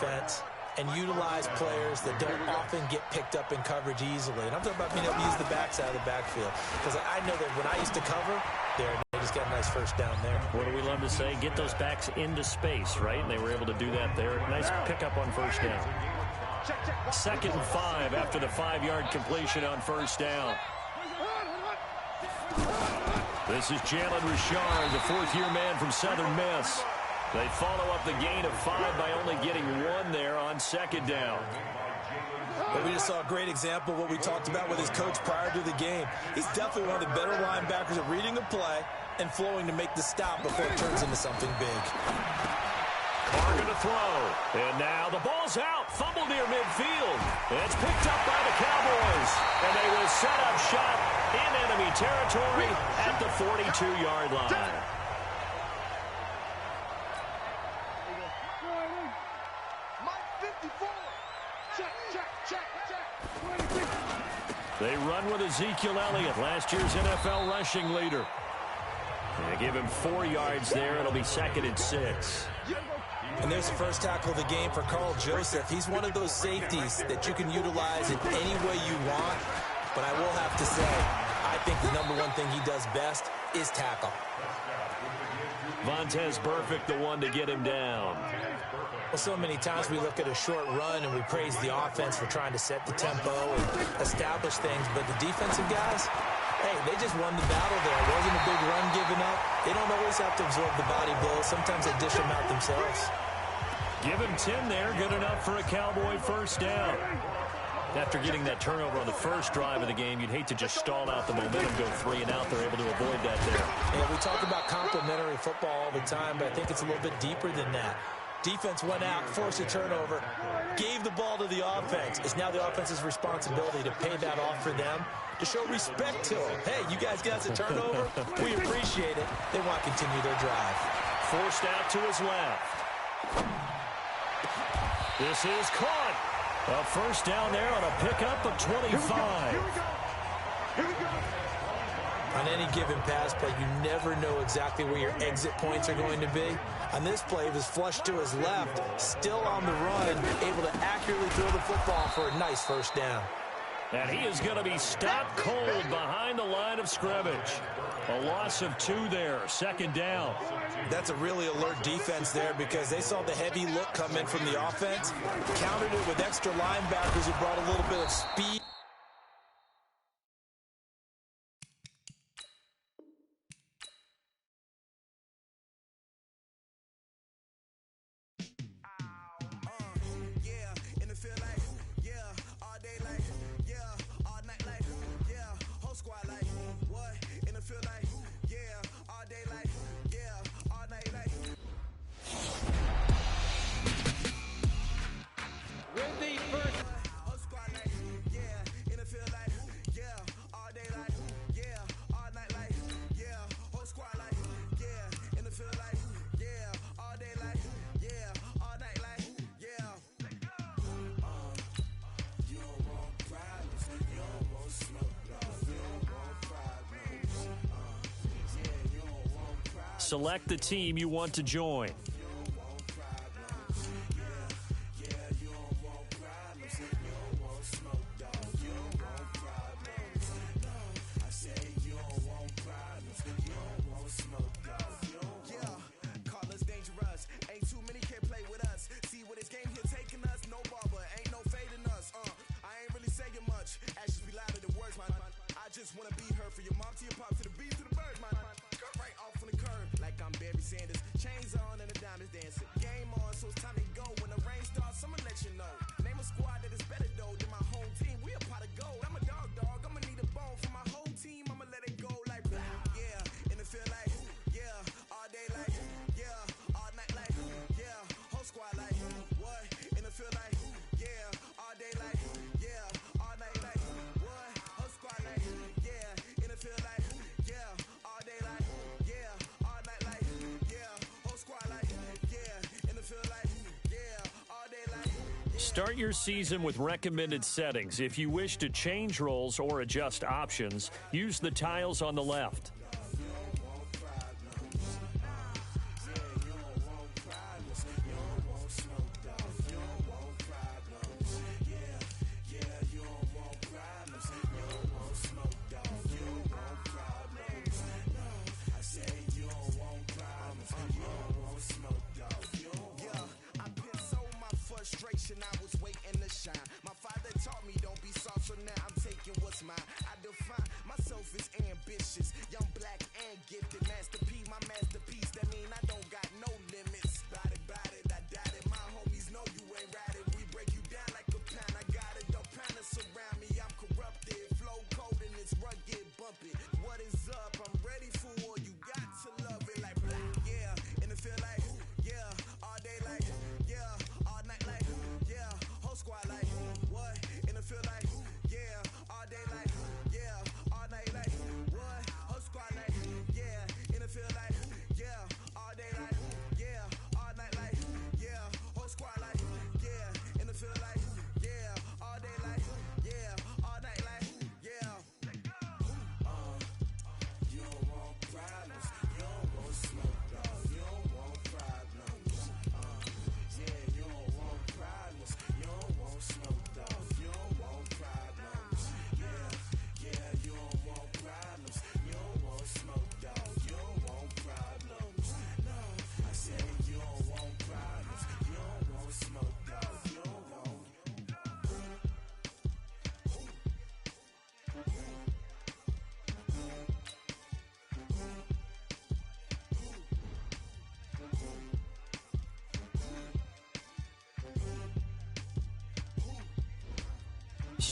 defense and utilize players that don't often get picked up in coverage easily. And I'm talking about being able to use the backside of the backfield. Because I know that when I used to cover there, they just got a nice first down there. What do we love to say? Get those backs into space, right? And they were able to do that there. Nice pickup on first down. 2nd and 5 after the 5-yard completion on first down. This is Jalen Richard, the 4th-year man from Southern Miss. They follow up the gain of 5 by only getting 1 there on 2nd down. But we just saw a great example of what we talked about with his coach prior to the game. He's definitely one of the better linebackers at reading a play and flowing to make the stop before it turns into something big. Carr going to throw. And now the ball's out. Fumble near midfield. It's picked up by the Cowboys. And they will set up shop in enemy territory at the 42-yard line. They run with Ezekiel Elliott, last year's NFL rushing leader. They give him 4 yards there. It'll be 2nd and 6. And there's the first tackle of the game for Carl Joseph. He's one of those safeties that you can utilize in any way you want. But I will have to say, I think the #1 thing he does best is tackle. Vontaze Burfict, the one to get him down. Well, so many times we look at a short run and we praise the offense for trying to set the tempo and establish things. But the defensive guys, hey, they just won the battle there. It wasn't a big run given up. They don't always have to absorb the body blows. Sometimes they dish them out themselves. Give him 10 there. Good enough for a Cowboy first down. After getting that turnover on the first drive of the game, you'd hate to just stall out the momentum, go 3 and out. They're able to avoid that there. Yeah, we talk about complementary football all the time, but I think it's a little bit deeper than that. Defense went out, forced a turnover, gave the ball to the offense. It's now the offense's responsibility to pay that off for them, to show respect to them. Hey, you guys got us a turnover. We appreciate it. They want to continue their drive. Forced out to his left. This is caught. A first down there on a pickup of 25. Here we go. On any given pass play, you never know exactly where your exit points are going to be. On this play, it was flushed to his left, still on the run, able to accurately throw the football for a nice first down. And he is going to be stopped cold behind the line of scrimmage. A loss of 2 there, 2nd down. That's a really alert defense there because they saw the heavy look come in from the offense, countered it with extra linebackers who brought a little bit of speed. Select the team you want to join. Start your season with recommended settings. If you wish to change roles or adjust options, use the tiles on the left.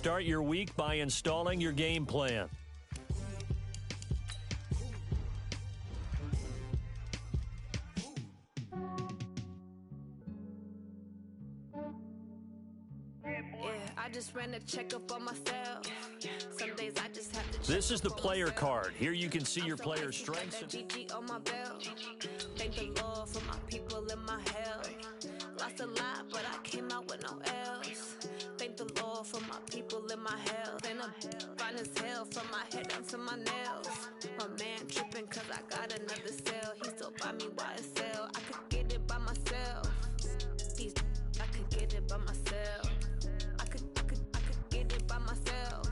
Start your week by installing your game plan. I just ran a checkup on myself. Some days I just have to check. This is the player card. Here you can see your player's strengths. GG on my belt. Thank the Lord for my people in my health. Lost a lot, but I came out with no else. Thank the Lord for my people in my health. And I'm fine as hell from my head down to my nails. My man tripping cause I got another cell. He still buy me YSL. I could get it by myself. I could get it by myself. I could get it by myself.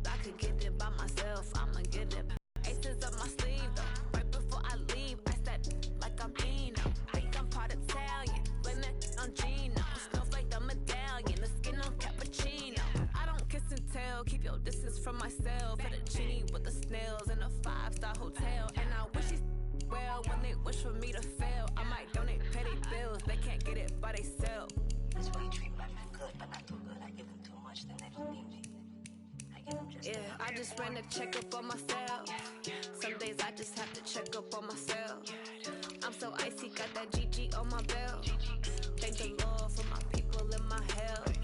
I could get it by myself. I'ma get it. Aces up my sleeve though. Right before I leave, I said like I'm Dino. Think I'm part Italian. Blame that on Gino. Snowflake the medallion. The skin on cappuccino. I don't kiss and tell. Keep your distance from myself. Fettuccine with the snails in a 5-star hotel. And I wish he's well when they wish for me to fail. I might donate petty bills. They can't get it by themselves. That's why you treat my men good, but not too good. I give them too much, then they don't need me. I give them just I just ran a checkup on myself. Some days I just have to check up on myself. I'm so icy, got that GG on my belt. Thank the Lord for my people in my health.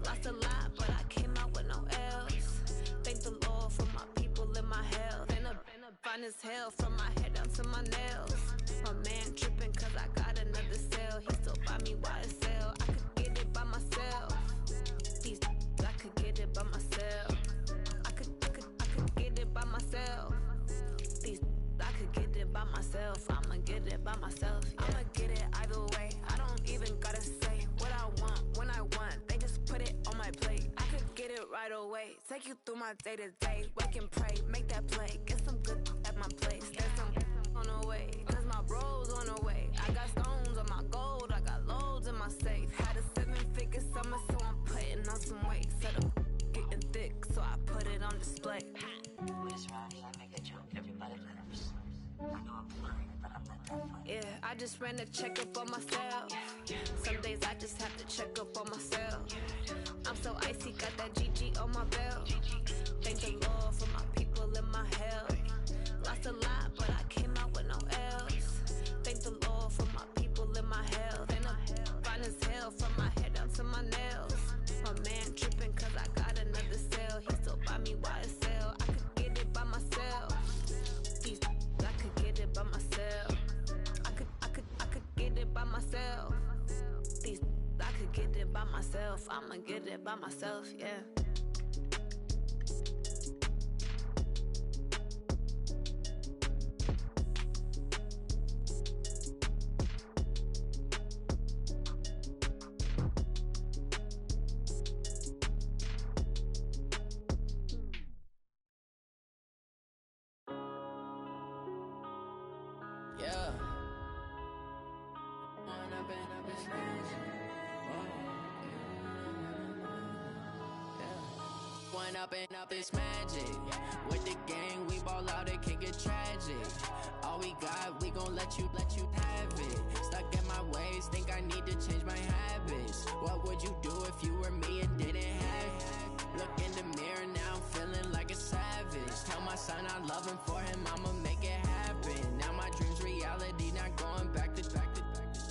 Lost a lot, but I came out with no else. Thank the Lord for my people in my health. And I'm fine as hell from my head down to my nails. My man tripping cause I got another cell. He still buy me YSL. I could get it by myself. I could get it by myself. I could get it by myself. I could get it by myself. I'ma get it by myself. Yeah. I'ma get it either way. I don't even gotta say what I want when I want. They just put it on my plate. I could get it right away. Take you through my day to day. Wake and pray, make that play. Get some good at my place. There's some on the way. Cause my bro's on the way. I got stones on my gold. I got loads in my safe. Had a 7-figure summer, so I'm putting on some weight. Set up getting thick, so I put it on display. with his rhymes. I make a joke, everybody laughs. I know I'm funny, but I'm not that funny. I just ran a checkup on myself. Some days I just have to check up on myself. I'm so icy, got that GG on my belt. Thank the Lord for my people in my health. Lost a lot, but I came out with no else. Thank the Lord for my people in my health. And I'm fine as hell from my head down to my nails. My man tripping cause I got another cell. He still buy me YSL. I could get it by myself. I could get it by myself. I could get it by myself. I could get it by myself. I'ma get it by myself, yeah. Up this magic. With the gang, we ball out, it can get tragic. All we got, we gon' let you have it. Stuck in my ways, think I need to change my habits. What would you do if you were me and didn't have it? Look in the mirror now, I'm feeling like a savage. Tell my son I love him, for him I'ma make it happen. Now my dream's reality, not going back to.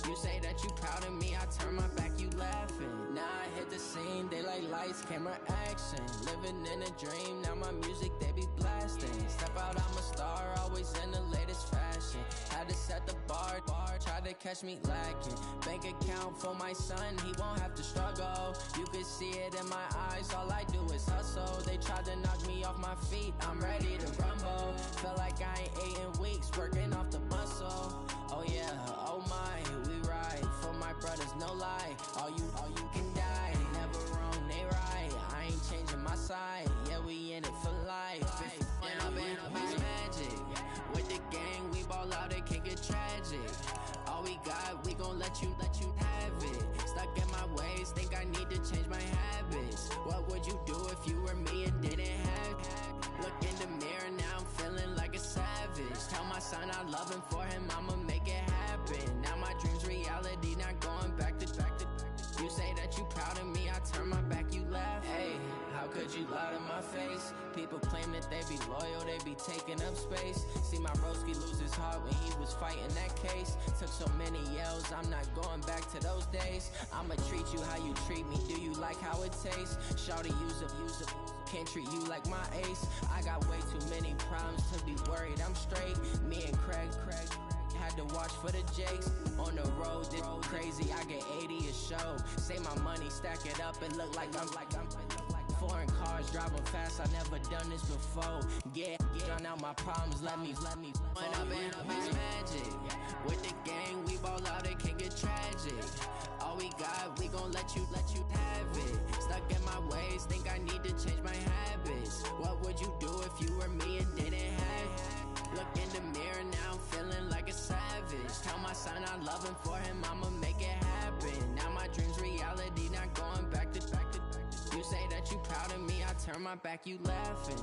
You say that you proud of me, I turn my back, you laughing. Now I hit the scene, they like lights, camera, action. Living in a dream, now my music, they be blasting. Step out, I'm a star, always in the latest fashion. Had to set the bar, try to catch me lacking. Bank account for my son, he won't have to struggle. You can see it in my eyes, all I do is hustle. They tried to knock me off my feet, I'm ready to rumble. Felt like I ain't ate in weeks, working off the muscle. Oh yeah, oh my, we ride for my brothers, no lie. All you can die, never wrong, they right. I ain't changing my side, yeah, we in it for life. When up in it's magic. With the gang, we ball out, it can get tragic. All we got, we gon' let you have it. Stuck in my ways, think I need to change my habits. What would you do if you were me and didn't have it? Look in the mirror, now I'm feeling like a savage. Tell my son I love him, for him I'ma make it happen. Now my dream's reality, not going back to. You say that you proud of me, I turn my back, you laugh. my face. People claim that they be loyal, they be taking up space. See my broski lose his heart when he was fighting that case. Took so many yells, I'm not going back to those days. I'ma treat you how you treat me, do you like how it tastes? Shawty, use up, can't treat you like my ace. I got way too many problems to be worried, I'm straight. Me and Craig had to watch for the Jakes. On the road, this crazy, I get 80 a show. Say my money, stack it up, and look like I'm foreign cars, driving fast, I never done this before. Yeah, drown out my problems, let me When up and up is magic. With the gang, we ball out, it can get tragic. All we got, we gon' let you have it. Stuck in my ways, think I need to change my habits. What would you do if you were me and didn't have it? Look in the mirror now, I'm feeling like a savage. Tell my son I love him, for him I'ma make it happen. Now my dream's reality, not going back to. You say that you proud of me, I turn my back, you laughing.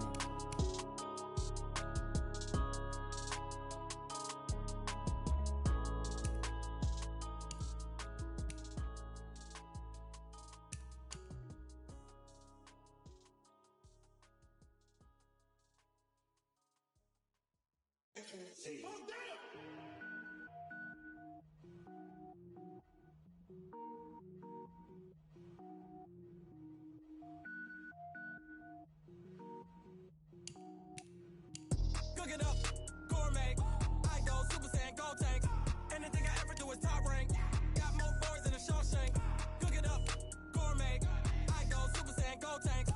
Cook it up, gourmet. I go Super Saiyan, gold tank. Anything I ever do is top rank. Got more boys than a Shawshank. Cook it up, gourmet. I go Super Saiyan, gold tank.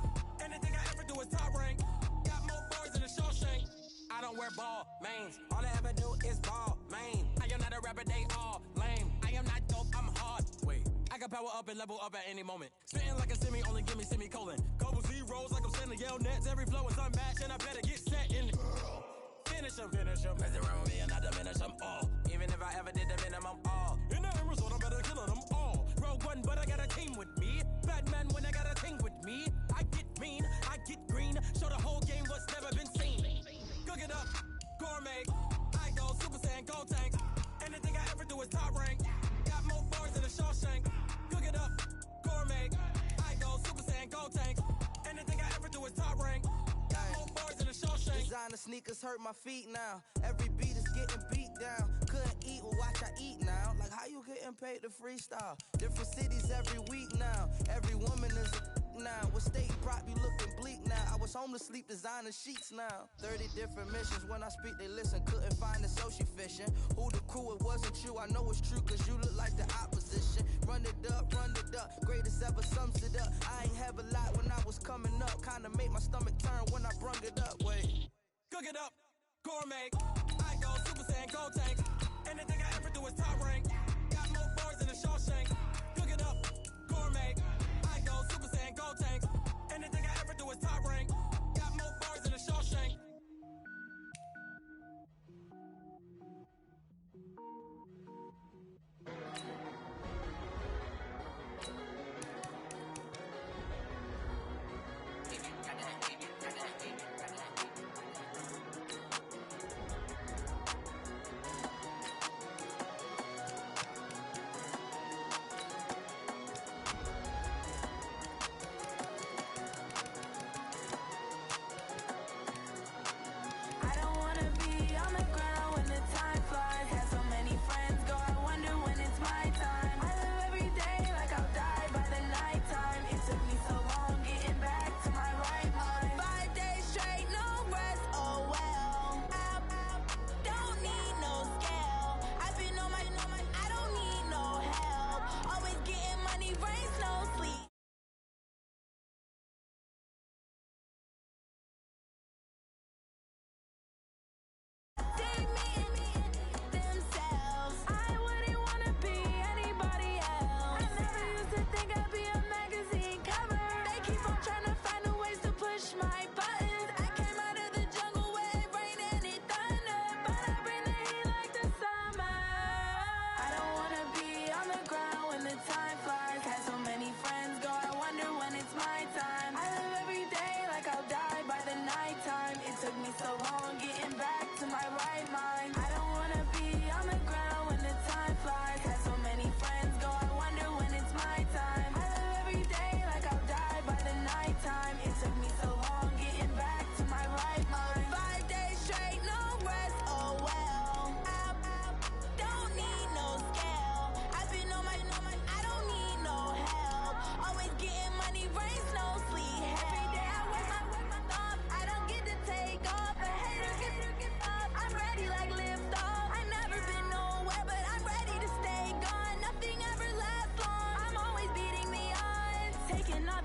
Anything I ever do is top rank. Got more boys than a Shawshank. I don't wear ball mains. All I ever do is ball main. I am not a rapper, they all lame. I am not dope, I'm hard. Wait, I can power up and level up at any moment. Spitting like a semi, only give me semicolon. Couple zeros like I'm sending yell nets. Every flow is unmatched, and I better get set in. Finish him. Mess around with me and I diminish them all. Even if I ever did the minimum, all. In the end result, I'm better killing them all. Rogue One, but I got a team with me. Batman when I got a team with me. I get mean, I get green. Show the whole game what's never been seen. Cook it up, gourmet. I go Super Saiyan, gold tank. Anything I ever do is top rank. Got more bars than a Shawshank. Cook it up, gourmet. I go Super Saiyan, gold tank. Anything I ever do is top rank. Designer sneakers hurt my feet now. Every beat is getting beat down. Couldn't eat, well watch I eat now. Like how you getting paid to freestyle? Different cities every week now. Every woman is a now. With state prop, you looking bleak now. I was home to sleep, designer sheets now. 30 different missions. When I speak, they listen. Couldn't find it, so she fishing. Who the crew, it wasn't you. I know it's true, cause you look like the opposition. Run it up. Greatest ever sums it up. I ain't have a lot when I was coming up. Kinda made my stomach turn when I brung it up. Wait. Cook it up, gourmet. I go Super Saiyan, gold tank. Anything I ever do is top rank. Got more boys than a Shawshank. Cook it up, gourmet. I go Super Saiyan, gold tank. Anything I ever do is top rank. Got more boys than a Shawshank.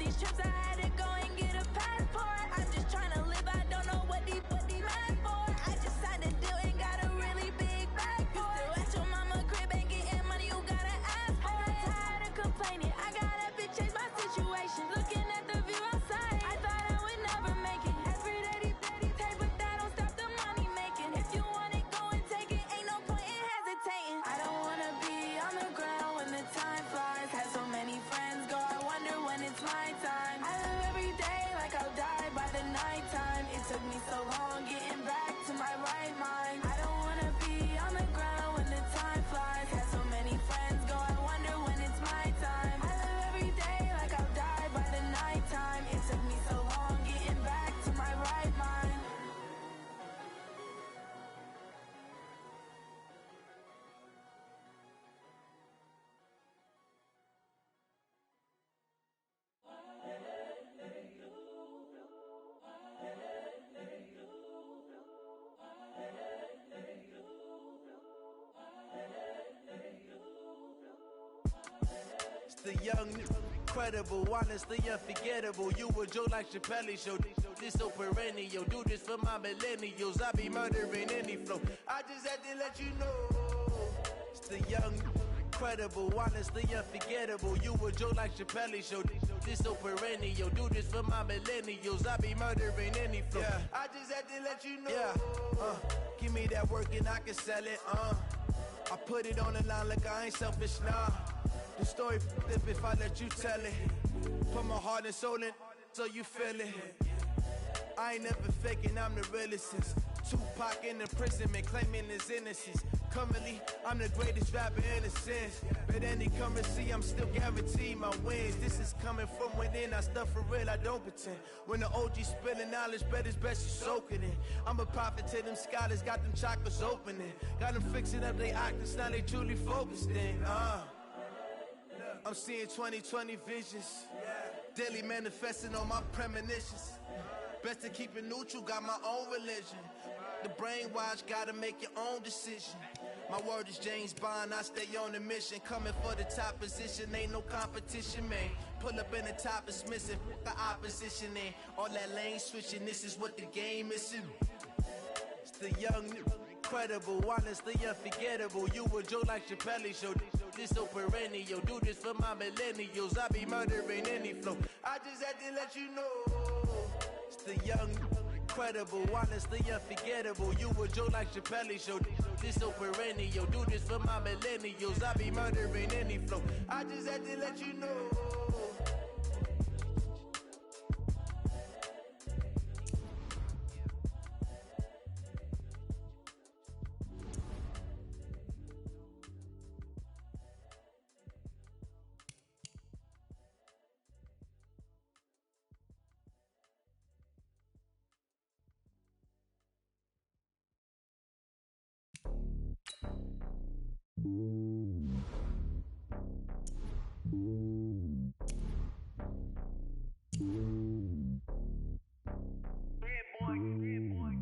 these trips, I had to go and get a passport. I'm just trying to live, I don't know what these mad for. I just signed a deal and got a really big bag for it. You still at your mama crib and getting money, you gotta ask for it. I'm tired of complaining, I gotta bitch change my situation. Looking at the view outside, I thought I would never make it. Every day these take, but that don't stop the money making. If you want it, go and take it, ain't no point in hesitating. I don't wanna be on the ground when the time flies. Had so many friends go, I wonder when it's my time. I live every day like I'll die by the nighttime. It took me so long getting back to my right mind. I don't wanna be on the ground when the time flies. Had so many friends go, I wonder when it's my time. I live every day like I'll die by the nighttime. It took me so long getting back to my right mind. The young, incredible, honestly unforgettable. You a Joe like Chappelle show. This so perennial. Do this for my millennials. I be murdering any flow. I just had to let you know. It's the young, incredible, honestly unforgettable. You a Joe like Chappelle show. This so perennial. Do this for my millennials. I be murdering any flow. Yeah. I just had to let you know. Yeah. Give me that work and I can sell it. I put it on the line like I ain't selfish, nah. The story flip if I let you tell it. Put my heart and soul in so you feel it. I ain't never faking, I'm the realest since Tupac in imprisonment, claiming his innocence. Currently, I'm the greatest rapper in a sense. But any currency, I'm still guaranteed my wins. This is coming from within, I stuff for real, I don't pretend. When the OG spilling knowledge, bet it's best you soak it in. I'm a prophet to them scholars, got them chakras opening. Got them fixing up they octaves, now they truly focused in. I'm seeing 2020 visions. Daily manifesting on my premonitions. Best to keep it neutral, got my own religion. The brainwash, gotta make your own decision. My word is James Bond, I stay on the mission. Coming for the top position, ain't no competition, man. Pull up in the top, it's missing, the opposition in. All that lane switching, this is what the game is. It's the young, incredible, honestly unforgettable. You a Joe like Chappelle show. This so perennial. Do this for my millennials. I be murdering any flow. I just had to let you know. It's the young, incredible, honestly unforgettable. You a Joe like Chappelle show. This so perennial. Do this for my millennials. I be murdering any flow. I just had to let you know.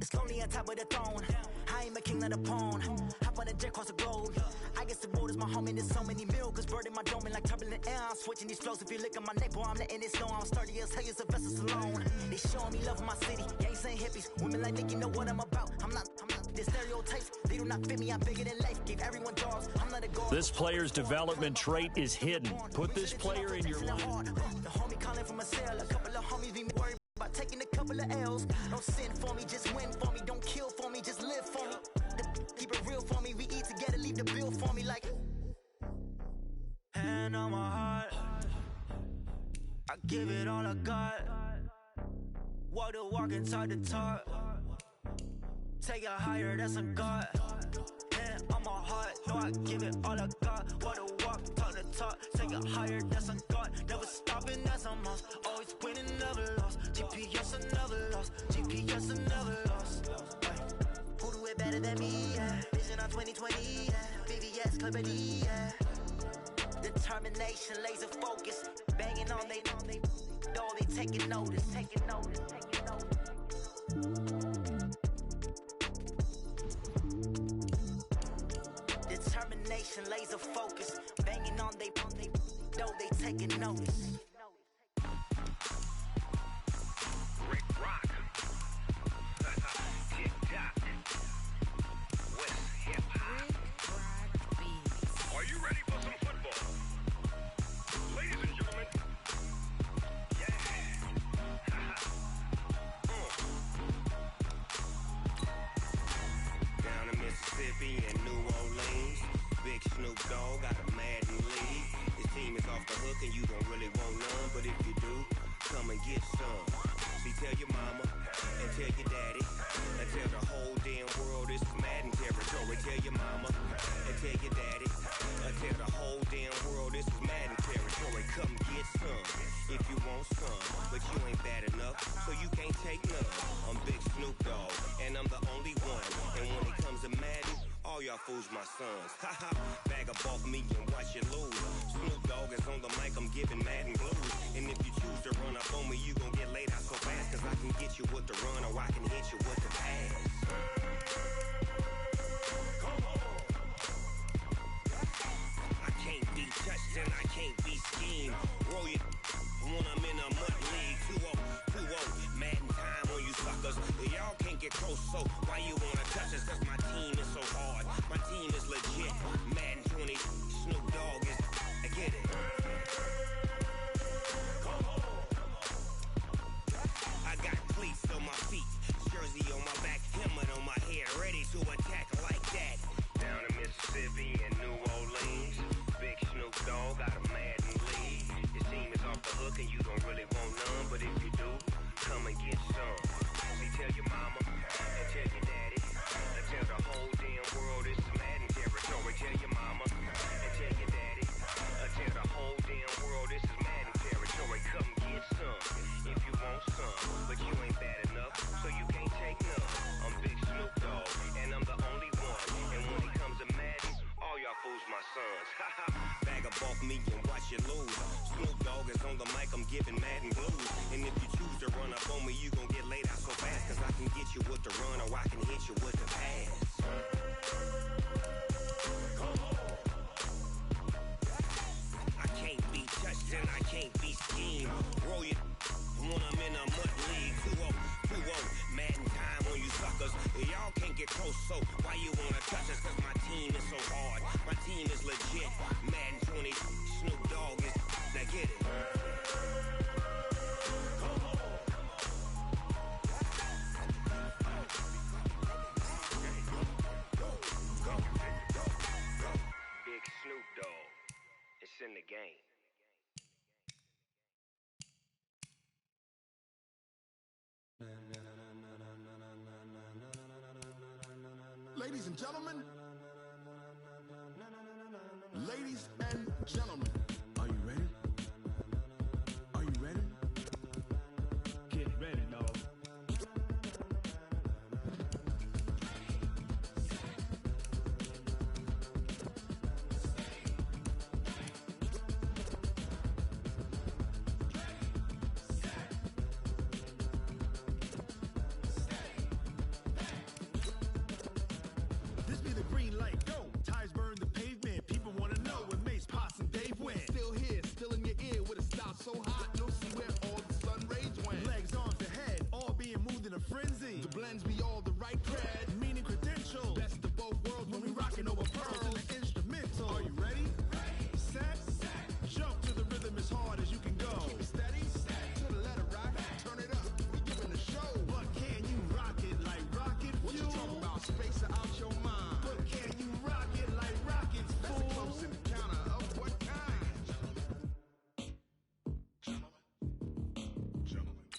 It's lonely on top of the throne. I am a king of the pawn. Hop on a jet across the globe. I guess the road is my home and there's so many miracles burning my dome and like turbulent air. I'm switching these flows. If you look at my neck, boy, I'm letting it slow. I'm sturdy as hell as Sylvester Stallone. They showing me love in my city. Gangs ain't hippies. Women like Nicky know what I'm about. I'm not the stereotypes. They do not fit me. I'm bigger than life. Give everyone jaws. I'm not a god. This player's development trait is hidden. Put this player in your life. The homie calling from a cell. A couple of homies be worried about taking a couple of L's. Don't sin for me, just win for me. Don't kill for me, just live for me. Keep it real for me. We eat together, leave the bill for me like. Hand on my heart, I give it all I got. Walk the walk and talk the talk. Take it higher, that's a God. Hand on my heart, no, I give it all I got. Walk the walk, talk the talk. Take it higher, that's a God. Never stopping, that's a must. Always winning, never lost. GPS, I never lost. GPS, I never lost. Who do it better than me? Yeah. Vision on 2020. Yeah. VVS, Clippity. Yeah. Determination, laser focus. Banging on they door, they taking notice. Taking notice. Taking notice. Determination, laser focus. Banging on they door, they taking notice. hook and you don't really want none. But if you do, come and get some. See, tell your mama and tell your daddy and tell the whole damn world this is Madden territory. Tell your mama and tell your daddy and tell the whole damn world this is Madden territory. Come get some if you want some, but you ain't bad enough, so you can't take none. I'm Big Snoop Dogg, and I'm the only one. And when it comes to Madden, all y'all fools my sons. Ha ha, bag up off me and watch you lose. Snoop Dogg is on the mic, I'm giving Madden blues. And if you choose to run up on me, you gon' get laid out so fast, cause I can get you with the run or I can hit you with the pass. Come on. I can't be touched and I can't be schemed. Roll you when I'm in a mud league. 2-0, Madden time on you suckers. Y'all can't get close, so why you wanna touch us? Cause my team is so hard, my team is legit. Madden 20, Snoop Dogg is, I get it. Come on. I got cleats on my feet, jersey on my back, helmet on my head, ready to attack like that. Down in Mississippi and New Orleans, Big Snoop Dogg got a Madden lead. Your team is off the hook and you don't really want none, but if you do, come and get some. See, tell your mama and tell your daddy and tell the whole damn world this is Madden territory. Tell your mama and tell your daddy and tell the whole damn world this is Madden territory. Come get some if you want some, but you ain't bad enough, so you can't take none. I'm Big Snoop Dogg, and I'm the only one. And when it comes to Madden, all y'all fools my sons. Ha ha, bag up off me and watch you lose. Snoop Dogg is on the mic, I'm giving Madden blues. And if you choose to run up on me, you gon' get laid out so fast, cause I can get you with the run or I can hit you with the pass. Come on. I can't be touched and I can't be schemed. Roll you when I'm in a mud league. 2-0, Madden time on you suckers. Y'all can't get close, so why you wanna touch us? Cause my team is so hard, my team is legit. Madden 20, Snoop Dogg is, now get it. Come on. Go. Big Snoop Dogg, it's in the game. Ladies and gentlemen, ladies and gentlemen, are you ready? Are you ready? Get ready, dog.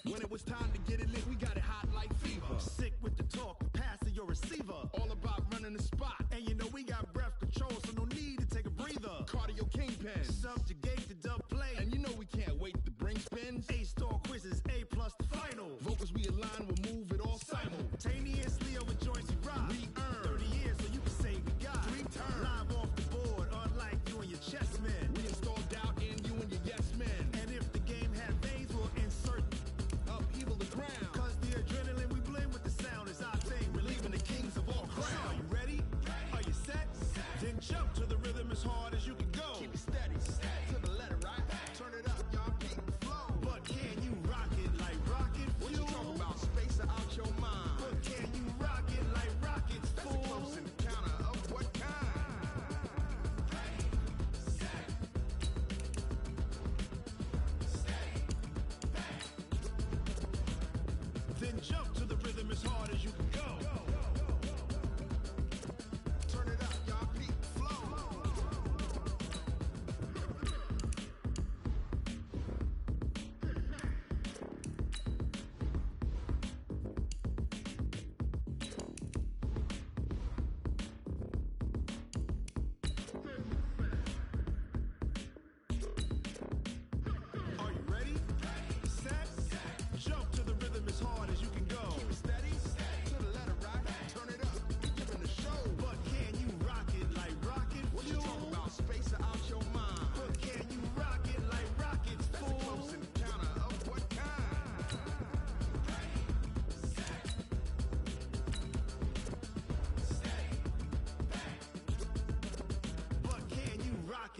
When it was time to get it lit, we got it hot like fever. Sick with the talk, passing your receiver. All about running the spot. And you know we got breath control, so no need to take a breather. Cardio kingpin, subjugate the dub play. And you know we can't wait to bring spins. A-star quizzes, A+ the final. Vocals we align, we'll move it all simultaneously over joints we rock. We earn 30 years, so you can say we got 3 turns. Live off the board, unlike you and your chess men. We install doubt in you and your yes men. And if the game had veins, we'll insert upheaval the ground. Cause the adrenaline we blend with the sound is our thing. Relieving the kings of all crowns. Are you ready? Are you set? Then jump to the rhythm as hard as you can go. Keep it steady, to the letter, right? Turn it up.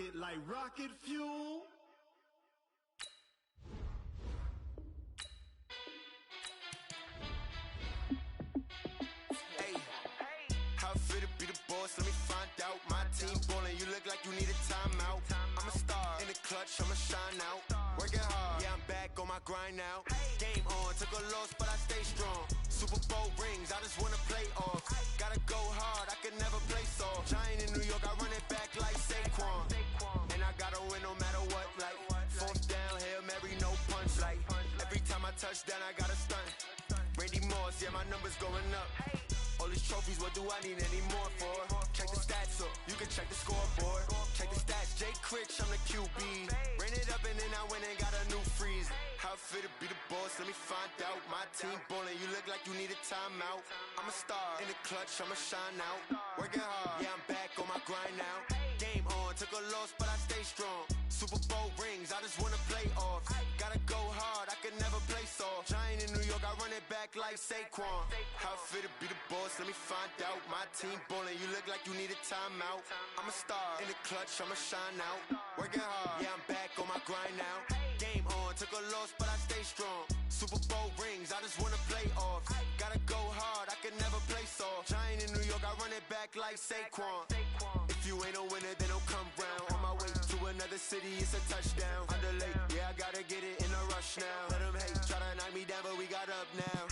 it like rocket fuel. Hey, how fit to be the boss? Let me find out. My team ballin', you look like you need a timeout. I'm a star in the clutch, I'ma shine out. Working hard, yeah, I'm back on my grind now. Game on, took a loss, but I stay strong. Super Bowl rings, I just wanna play off. Gotta go hard, I can never play soft. Giant in New York, I run it back like Saquon. And I gotta win no matter what, like fourth down, Hail Mary, no punch. Like every time I touch down, I gotta stunt. Randy Moss, yeah, my numbers going up. All these trophies, what do I need any more for? Check the stats up, you can check the scoreboard. Check the stats, Jay Critch, I'm the QB. Ran it up and then I went and got a new freeze. How fit to be the boss, let me find out. My team ballin', you look like you need a timeout. I'm a star in the clutch, I'ma shine out. Working hard, yeah, I'm back on my grind now. Game on, took a loss, but I stay strong. Super Bowl rings, I just wanna play off. Gotta go hard, I can never play soft. Giant in New York, I run it back like Saquon. How fit to be the boss, let me find out. My team ballin', you look like you need a timeout. I'm a star in the clutch, I'ma shine out. Working hard, yeah, I'm back on my grind now. Game on, took a loss, but I stay strong. Super Bowl rings, I just wanna play off. Gotta go hard, I can never play soft. Giant in New York, I run it back like Saquon. If you ain't a winner, then don't come round. On my way to another city, it's a touchdown. Underlay, yeah, I gotta get it in a rush now. Let them hate, try to knock me down, but we got up now.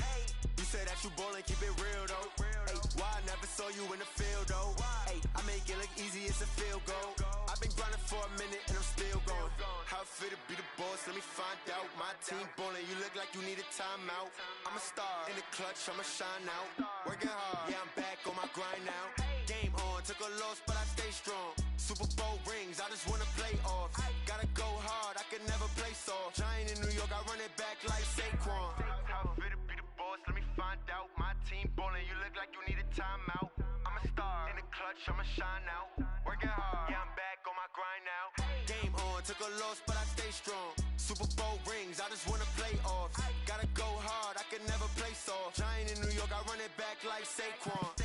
You say that you ballin', keep it real though. Hey, why I never saw you in the field though? Hey, I make it look easy, it's a field goal. I've been grinding for a minute and I'm still going. How fit to be the boss, let me find out. My team ballin', you look like you need a timeout. I'm a star in the clutch, I'ma shine out. Working hard, yeah, I'm back on my grind now. Game on, took a loss, but I stay strong. Super Bowl rings, I just wanna play off. Gotta go hard, I can never play soft. Giant in New York, I run it back like Saquon. How fit to be the boss, let me find out. My team ballin', you look like you need a timeout. I'm a star in the clutch, I'ma shine out. Working hard, yeah, I'm back on my grind now. Game on, took a loss, but I stay strong. Super Bowl rings, I just wanna play off. Gotta go hard, I can never play soft. Giant in New York, I run it back like Saquon.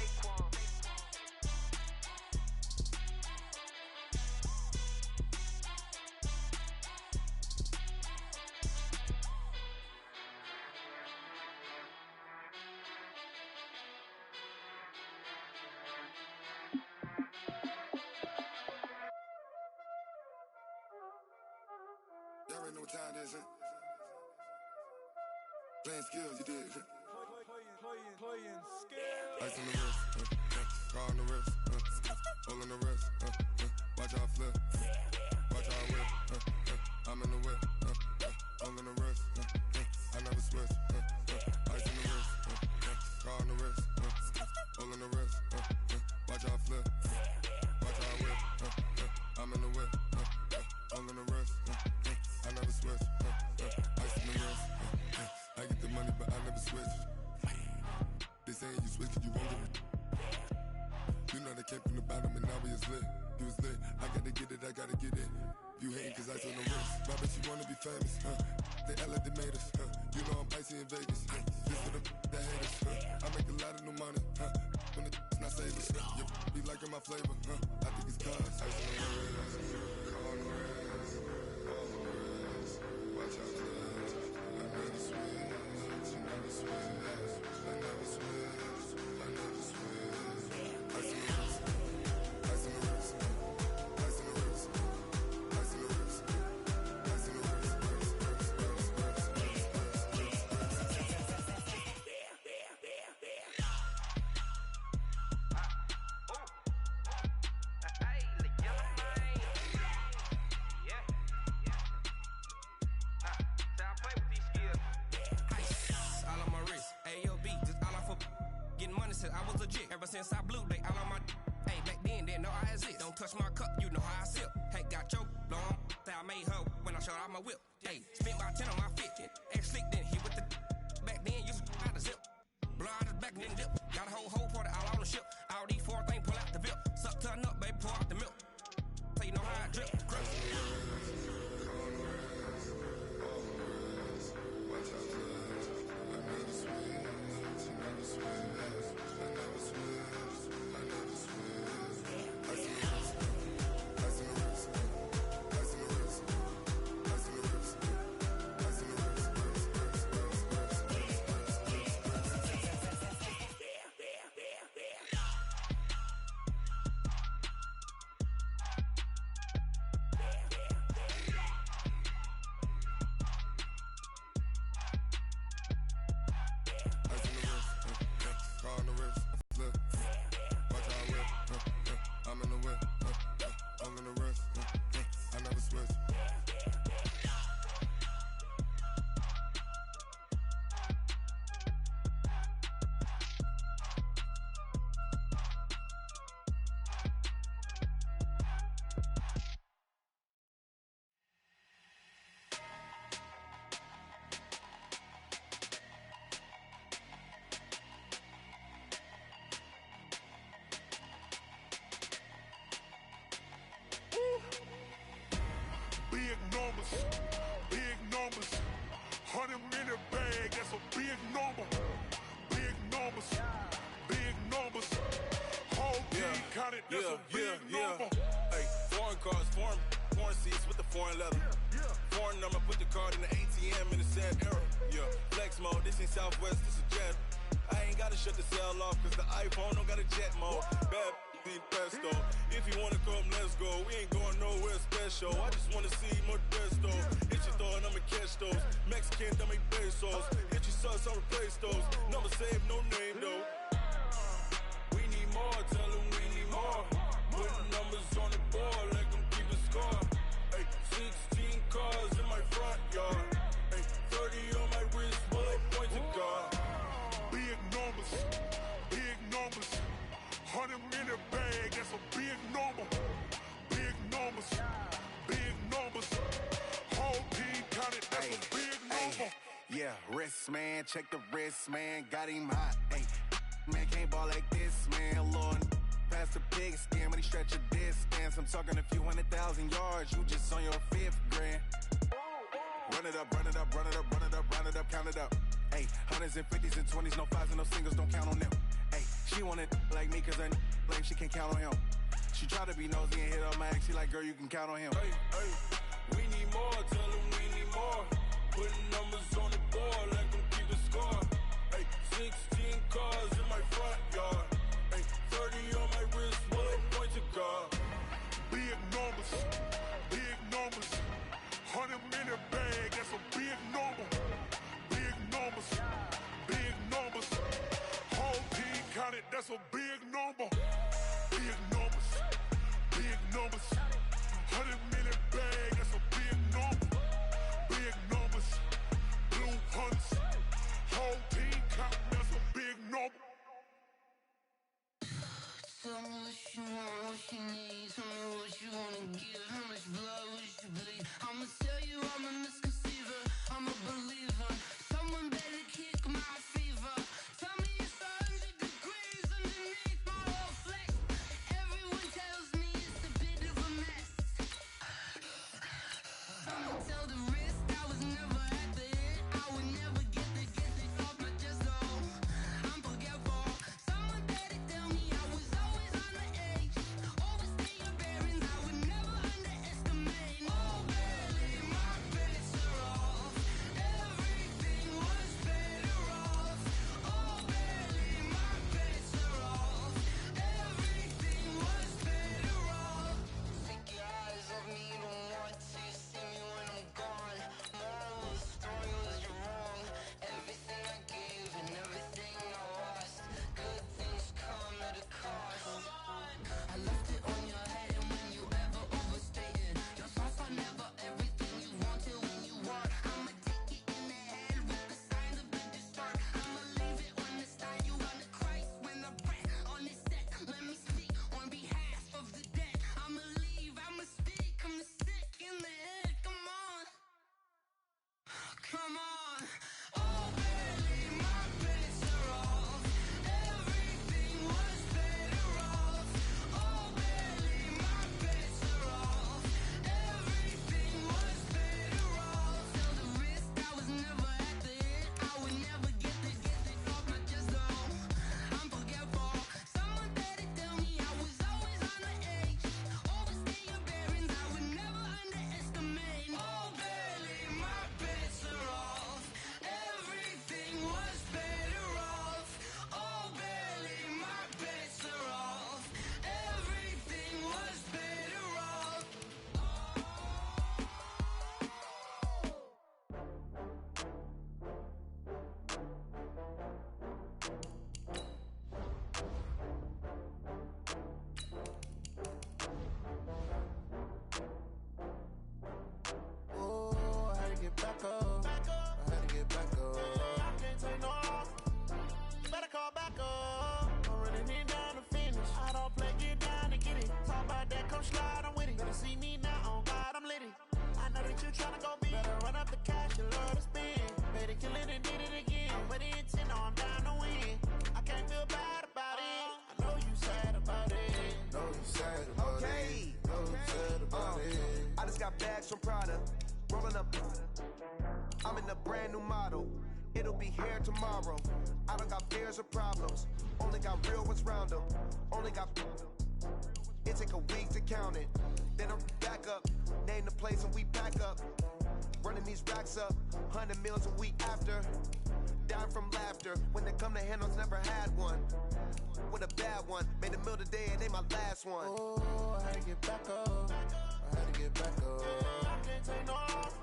Y'all already know what time it is, huh? Playing skills, you did. Playing skills. Ice on the wrist, car on the wrist, hole on the wrist, watch how I flip, watch how I whip, I'm in the whip, hole in the wrist, I never switch, ice on the wrist, car on the wrist, hole in the wrist, watch how I flip, watch how I whip, I'm in the whip, hole in the wrist, I never switch, ice on the wrist, I get the money but I never switch. They saying you switch, you won't get it. You know they came from the bottom and now we is lit. You was lit, I gotta get it, I gotta get it. You hating cause ice on the wrist. My bitch, you wanna be famous, They act like they made us, You know I'm icy in Vegas, This for the that hate us, I make a lot of new money, When it's not savers, You be liking my flavor, I think it's cause ice on the wrist, car on the wrist, all on the wrist. Watch out, cuz I never switch, you never switch. I never switch, I never switch. Ice on the wrist, ice on the wrist, ice on the wrist, ice on the wrist, ice on the wrist, I was legit. Ever since I blew, they all on my hey, back then, didn't know I exist. Don't touch my cup, you know how I sip. Hey, got choked, long. Say I made her when I showed out my whip. Hey, spent my 10 on my 50. Ex slick, then hit with the back then, used to out the zip. Blow out his back, then dip. Got a whole party all on the ship. All these four things, pull out the VIP. Suck to a nut, baby, pour out the milk. So you know how I drip. Crush. foreign leather. Foreign number, put the card in the ATM in the sad era. Yeah, flex mode, this ain't Southwest, this is Jet. I ain't gotta shut the cell off, cause the iPhone don't got a jet mode. Bad need pesto. If you wanna come, let's go. We ain't going nowhere special. I just wanna see more Modesto. Hit your throw and I'ma catch those. Mexican, dummy pesos. Hit your sus, I'll replace those. Number save, no name though. We need more, tell them we need more. Putting numbers on the board, let them keep a score. Ay, 16 cars in my front yard. Ay, 30 on my wrist, bullet point to God. Big numbers, big numbers. 100-minute bag, that's a big number. Big numbers, big numbers. Whole team counted, that's a big number. Yeah, wrist man, check the wrist man, got him hot. Ay, man can't ball like this, man. Lord, past the big skin when he stretch a distance. I'm talking a few 100,000 yards, you just on your 5th grand. Run it up, run it up, run it up, run it up, run it up, count it up. Ay, 100s and 50s and 20s, no 5s and no singles, don't count on them. Ay, she want it like me cause her lame, she can't count on him. She try to be nosy and hit up my ex, she like, girl, you can count on him. Hey, hey, we need more, tell them we need more. Putting numbers on the board, let them keep a score. Hey, 16 cars in my front yard. Hey, 30 on my wrist, bullet point to God. Big numbers, big numbers. 100-minute bag, that's a big number. Big numbers, big numbers. Whole team counted, that's a big number. Big numbers, big numbers. 100-minute bag, that's a big number. Big numbers, blue hunts. Whole team counting, that's a big number. Tell me what you want, what you need. Tell me what you wanna give. How much blood would you bleed? I'ma tell you I'm a misconceiver. I'm a believer. Someone better kick my fever. Tell me it's 100 degrees underneath my whole flex. Everyone tells me it's a bit of a mess. I'ma tell the risk I was never at the end. I would never get this off my chest though. I'm forgetful. Someone better tell me I was always on the edge. Overstay your bearings, I would never underestimate. Oh, barely, my bets are off. Everything was better off. Oh, barely, my bets are off. Everything was better off. Take your eyes off me, don't want to see me when I'm gone. Moral of the story was you're wrong. Everything I gave and everything I lost. Good things come at a cost. I left it on your head, and when you ever overstay it, your thoughts are never everything you wanted when you want. I'ma take it in the head with the signs of the distort. I'ma leave it on the side. You on the Christ when the breath on this set. Let me speak on behalf of the dead. I'ma leave, I'ma speak. I'm the sick in the head. Come on, come on. Oh, barely, my bets are off. Everything was better off. Oh, barely, my bets are off. Everything was better off. Tell the risk I was never at the end. I would never get this off my chest though. I'm forgetful. Someone better tell me I was always on the edge. Overstay your bearings, I would never underestimate. Oh, barely, my bets are off. Everything was better off. Oh, barely, my bets are off. Everything was better off. Oh, I had to get back up. I had to get back up. I can't take no loss. Better call back up. I'm running it down to finish. I don't play, get down to get it. Talk about that, come slide, I'm with it. Better see me now, on God, I'm litty. I know that you tryna go big. Better run up the cash, you love to spend. Better kill it and did it again. I'm with the intent, no, I'm down to win. I can't feel bad about it. I know you sad about it. Know you sad about it. Know you sad about it. I just got bags from Prada, rolling up. I'm in a brand new model. It'll be here tomorrow. I don't got fears or problems. Only got real ones round them. Only got. It take a week to count it. Then I'm back up. Name the place and we pack up. Running these racks up, 100 meals a week after. Dying from laughter, when they come to handles, never had one. With a bad one, made a meal today and they my last one. Oh, I had to get back up. I had to get back up. I can't take no off.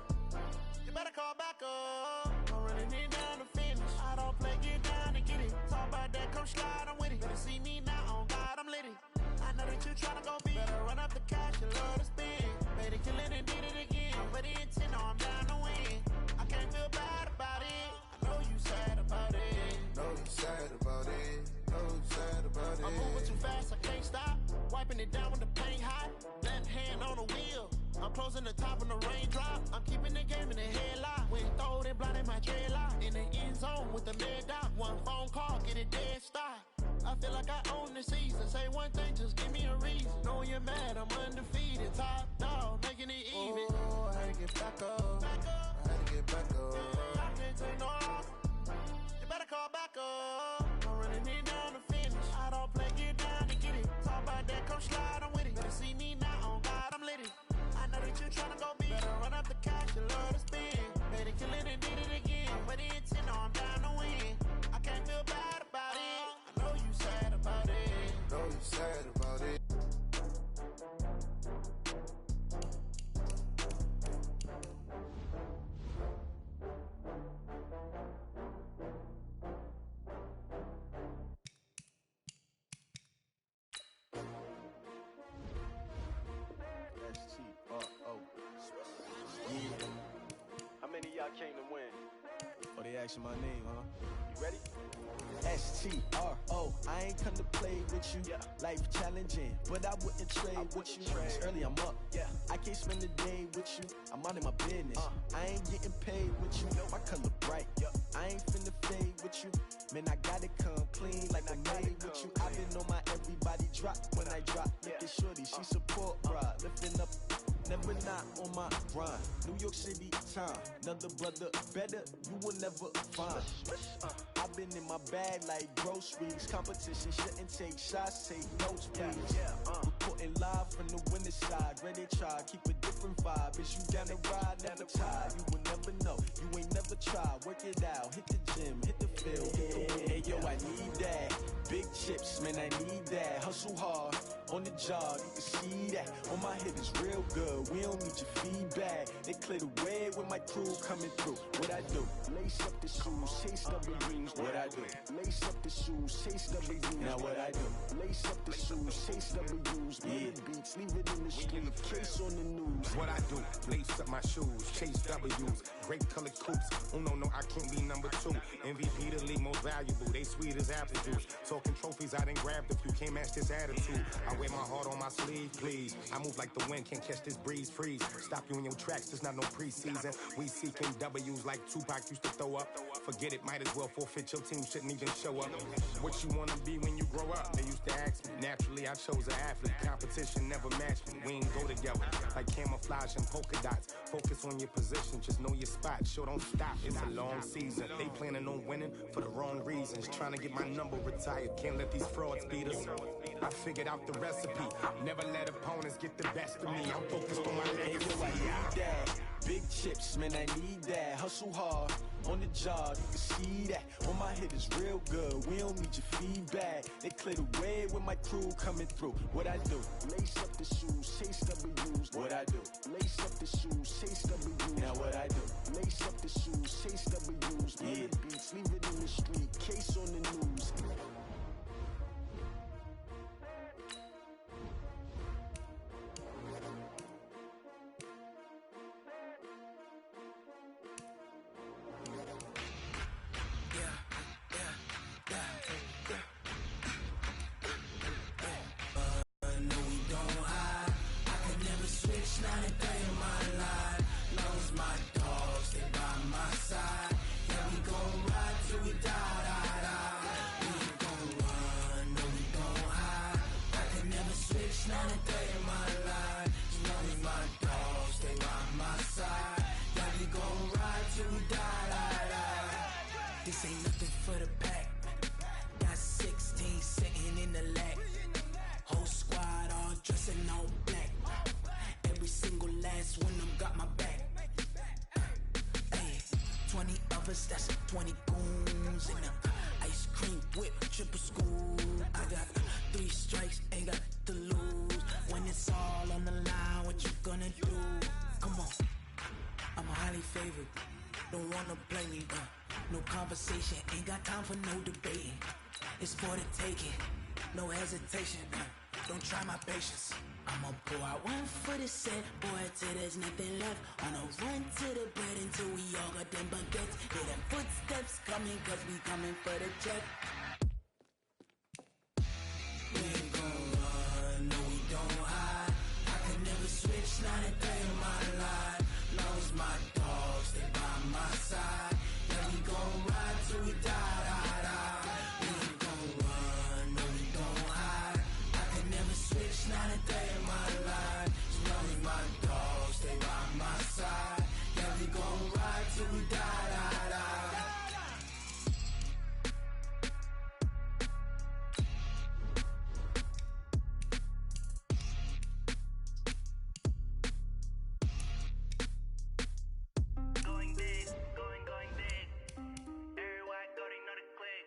You better call back up. I'm running it down to finish. I don't play, get down and get it. Talk about that, come slide, I'm with it. Better see me now, on God, I'm lit it. I know that you tryna go big. Better run up the cash, you love to spend. Made it, kill it, and did it again. But the intent, no, I'm down to win. I can't feel bad about it. I know you sad about it. Know you sad about it. Know you sad about it. I'm moving too fast, I can't stop. Wiping it down when the paint hot. Left hand on the wheel. I'm closing the top when the raindrop. I'm keeping the game in the headlock. When throwed and blinded my dreadlock. In the end zone with the mad dot. One phone call, get it dead stop. I feel like I own the season. Say one thing, just give me a reason. Knowing you're mad, I'm undefeated. Top dog, making it even. Oh, I had to get back up. I had to get back up. I can't take no off. You better call back up. I'm running it down to finish. I don't play, get down to get it. Talk about that, come slide, I'm with it. Better see me now, on God, I'm lit it. I know that you tryna go big. Better run up the cash, you love to spend. Made it, kill it, and did it again. But the intent, no, I'm down to win. I can't feel bad about it. I know you sad about it. Know you sad about it. How many of y'all came to win? Oh, they asking my name, huh? You ready? STRO, I ain't come to play with you. Life challenging, but I wouldn't trade with you. It's early, I'm up. I can't spend the day with you. I'm out of my business. I ain't getting paid with you. My color bright. I ain't finna fade with you. Man, I gotta come clean like I made with you. I've been on my everybody drop when I drop. Look at shorty, she support bra. Lifting up, never not on my grind. New York City time, another brother better, you will never find. I've been in my bag like groceries. Competition shouldn't take shots, take notes, please. Reporting live from the winning side. Ready to try, keep a different vibe. Is you down the ride, never tired. You will never know, you ain't never tried. Work it out, hit the gym, hit the field. Hey yo, I need that. Big chips, man, I need that. Hustle hard, on the job, you can see that. On my head is real good, we don't need your feedback. They clear the way with my crew coming through. What I do? Lace up the shoes, chase W's. What I do? Lace up the shoes, chase W's. Now what I do? Lace up the shoes, chase W's. Big beats, leave it in the street, case on the news. What I do? Lace up my shoes, chase W's. Great colored coops. Oh no, I can't be number 2. MVP the league most valuable. They sweet as apple juice. Talking trophies, I done grabbed a few. Can't match this attitude. I wear my heart on my sleeve, please. I move like the wind, can't catch this breeze. Freeze. Stop you in your tracks. There's not no preseason. We seeking W's like Tupac used to throw up. Forget it, might as well forfeit. Your team shouldn't even show up. What you wanna be when you grow up? They used to ask me. Naturally, I chose an athlete. Competition never matched me. We ain't go together like camouflage and polka dots. Focus on your position, just know your spot. Sure, don't stop. It's a long season. They planning on winning for the wrong reasons. Trying to get my number retired. Can't let these frauds beat us. I figured out the recipe. Never let opponents get the best of me. I'm focused on my legacy. I need that. Big chips, man, I need that. Hustle hard, on the job, you can see that. On my head is real good, we don't need your feedback. They clear the way with my crew coming through. What I do? Lace up the shoes, chase W's. What I do? Lace up the shoes, chase W's. Now what I do? Lace up the shoes, chase W's. Big beats, leave it in the street, case on the news. This ain't nothing for the pack. Got 16 sitting in the lap. Whole squad all dressing all black. Every single last when them got my back. Hey, 20 of us, that's 20 goons in the ice cream whip, triple scoop. I got 3 strikes, ain't got to lose. When it's all on the line, what you gonna do? Come on, I'm highly favored. Don't wanna play me, no conversation, ain't got time for no debating. It's for the taking, no hesitation. Don't try my patience. I'ma pour out one for the set, boy, till there's nothing left. On a run to the bread until we all got them baguettes. Hear them footsteps coming, cause we coming for the check. We ain't gon' run, no we don't hide. I can never switch, not a day in my life. Long as my dogs stay by my side. Yeah, we gon' ride till we die, die, die. We ain't gon' run, no we don't hide. I can never switch, not a day in my life. As long as my dogs stay by my side. Yeah, we gon' ride till we die, die, die. Going big, going big. Everywhere I go, they know the click.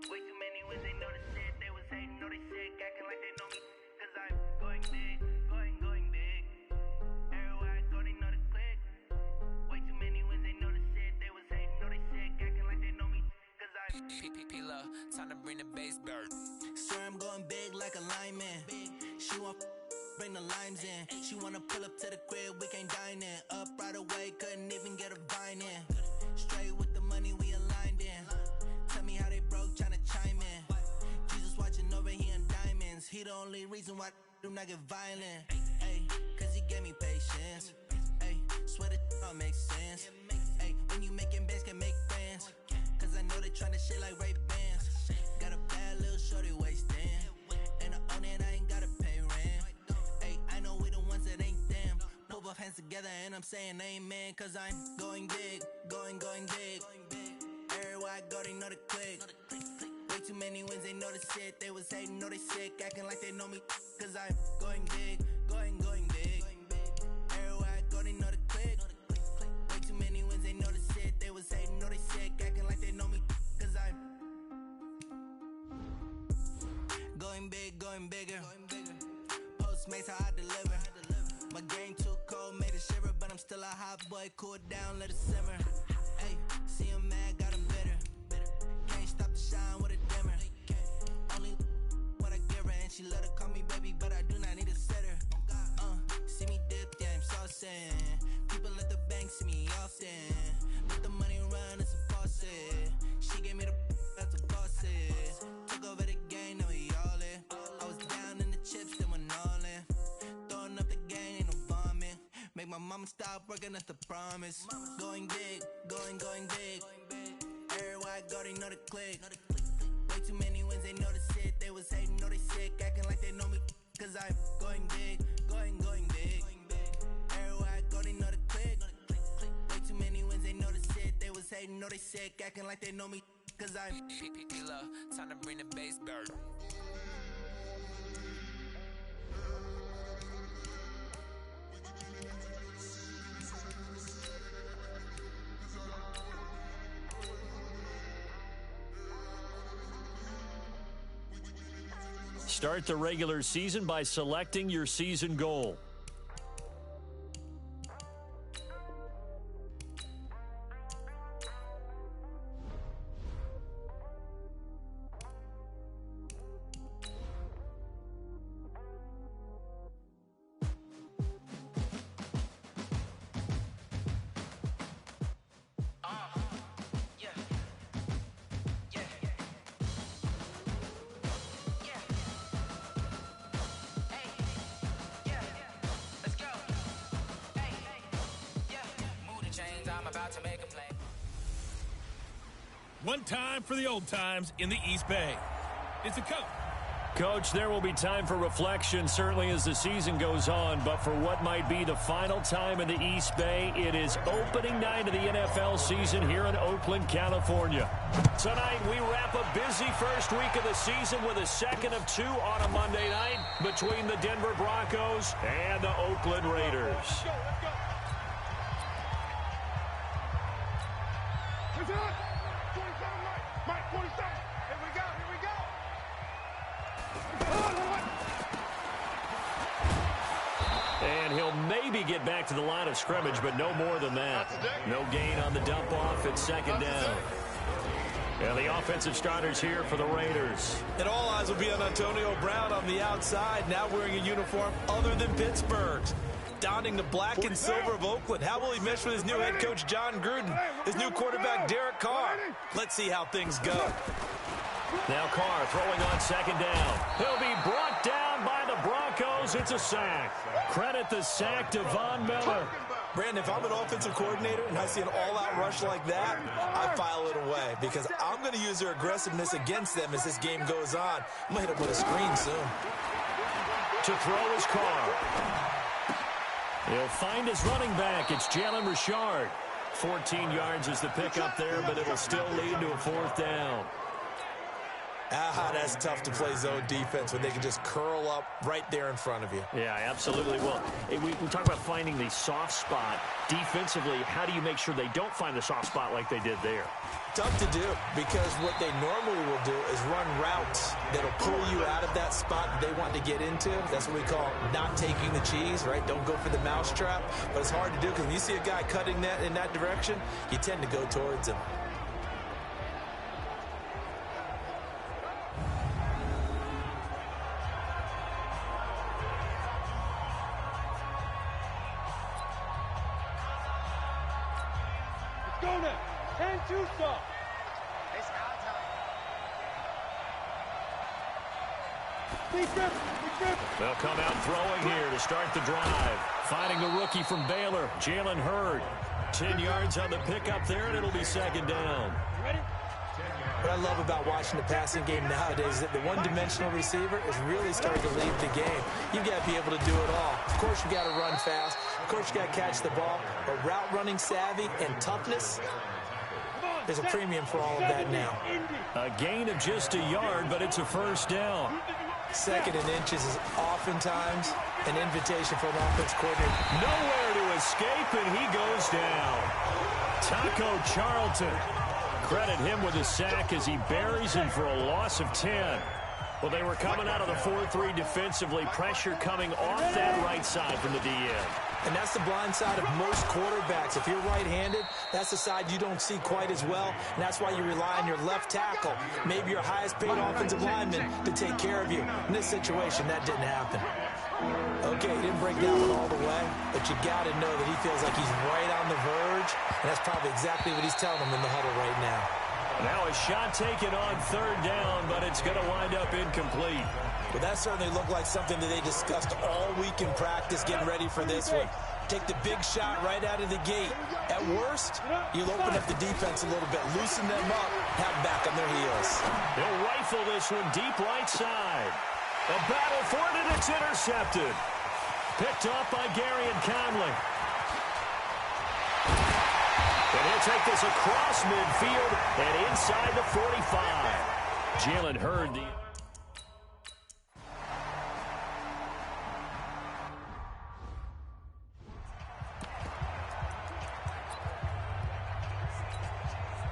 Way too many wins, they know the shit. They was hating, know they sick, acting like they know me. Cause I'm going big, going big. Everywhere I go, they know the click. Way too many wins, they know the shit. They was hating, know they sick, acting like they know me. Cause I'm P-P-P-Love, time to bring the bass back. Swear I'm going big like a lineman. She want bring the limes in. She wanna pull up to the crib, we can't dine in. Up right away, couldn't even get a vine in. Straight with the money, we aligned in. Tell me how they broke, tryna chime in. Jesus watching over, he in diamonds. He the only reason why do not get violent. Ay, cause he gave me patience. Ay, swear that all makes sense. Ay, when you making bands, can make friends. Cause I know they tryna shit like Ray-Bans. Got a bad little shorty wasting. And I own it, I ain't gotta pay rent. Ay, I know we the ones that ain't them. Put both hands together and I'm saying amen. Cause I'm going big, going big. Everywhere I go, they know the click. Way too many wins, they know the shit. They was hating, know they sick, acting like they know me. Cause I'm going big, going big. Everywhere I go, they know the click. Way too many wins, they know the shit. They was hating, know they sick, acting like they know me. Cause I'm going big, going bigger. Postmates how I deliver. My game too cold, made it shiver, but I'm still a hot boy. Cool it down, let it simmer. Hey, see him mad, got him bitter. Can't stop the shine with a dimmer. Only what I give her, and she let her call me baby, but I do not need a sitter. See me dip, yeah, I'm saucing. People at the bank see me often. Let the money run, it's a faucet. She gave me the that's a faucet. Took over the game, now we all in. I was down in the chips, then went all in. Throwing up the game, ain't no vomit. Make my mama stop working, that's the promise. Going big, going big. Everywhere I go, they know the click. Way too many wins, they know the shit. They was hating, know they sick, acting like they know me. Cause I'm going big, going big. Everywhere I go, they know the click. Way too many wins, they know the shit. They was hating, know they sick, acting like they know me. Cause I'm P-P-P-Love, time to bring the bass back. Start the regular season by selecting your season goal. One time for the old times in the East Bay. It's a cup, Coach, there will be time for reflection, certainly as the season goes on, but for what might be the final time in the East Bay, it is opening night of the NFL season here in Oakland, California. Tonight, we wrap a busy first week of the season with a second of 2 on a Monday night between the Denver Broncos and the Oakland Raiders. And he'll maybe get back to the line of scrimmage, but no more than that. No gain on the dump off at second down. And the offensive starters here for the Raiders. And all eyes will be on Antonio Brown on the outside, now wearing a uniform other than Pittsburgh's. Donning the black and silver of Oakland. How will he mesh with his new head coach, John Gruden, his new quarterback, Derek Carr? Let's see how things go. Now Carr throwing on second down. He'll be brought down by the Broncos. It's a sack. Credit the sack to Von Miller. Brandon, if I'm an offensive coordinator and I see an all-out rush like that, I file it away because I'm going to use their aggressiveness against them as this game goes on. I'm going to hit them with a screen soon. To throw is Carr. He'll find his running back. It's Jalen Richard. 14 yards is the pickup there, but it'll still lead to a fourth down. That's tough to play zone defense when they can just curl up right there in front of you. Yeah, absolutely. Well, we talk about finding the soft spot. Defensively, how do you make sure they don't find the soft spot like they did there? Tough to do because what they normally will do is run routes that'll pull you out of that spot that they want to get into. That's what we call not taking the cheese, right? Don't go for the mousetrap. But it's hard to do because when you see a guy cutting that in that direction, you tend to go towards him. Go now. 10-2 stop. They'll come out throwing here to start the drive. Finding the rookie from Baylor, Jalen Hurd. 10 yards on the pickup there, and it'll be second down. What I love about watching the passing game nowadays is that the one-dimensional receiver is really starting to leave the game. You've got to be able to do it all. Of course, you've got to run fast. Of course, you've got to catch the ball. But route running savvy and toughness, there's a premium for all of that now. A gain of just a yard, but it's a first down. Second and inches is oftentimes an invitation for an offense coordinator. Nowhere to escape, and he goes down. Taco Charlton. Credit him with a sack as he buries him for a loss of 10. Well, they were coming out of the 4-3 defensively. Pressure coming off that right side from the DN. And that's the blind side of most quarterbacks. If you're right-handed, that's the side you don't see quite as well. And that's why you rely on your left tackle, maybe your highest-paid offensive lineman, to take care of you. In this situation, that didn't happen. Okay, he didn't break down all the way, but you got to know that he feels like he's right on the verge, and that's probably exactly what he's telling them in the huddle right now. Now a shot taken on third down, but it's going to wind up incomplete. Well, that certainly looked like something that they discussed all week in practice getting ready for this one. Take the big shot right out of the gate. At worst, you'll open up the defense a little bit, loosen them up, have them back on their heels. They'll rifle this one deep right side. A battle for it, and it's intercepted. Picked off by Gary and Conley. And he'll take this across midfield and inside the 45. Jalen Hurd, the...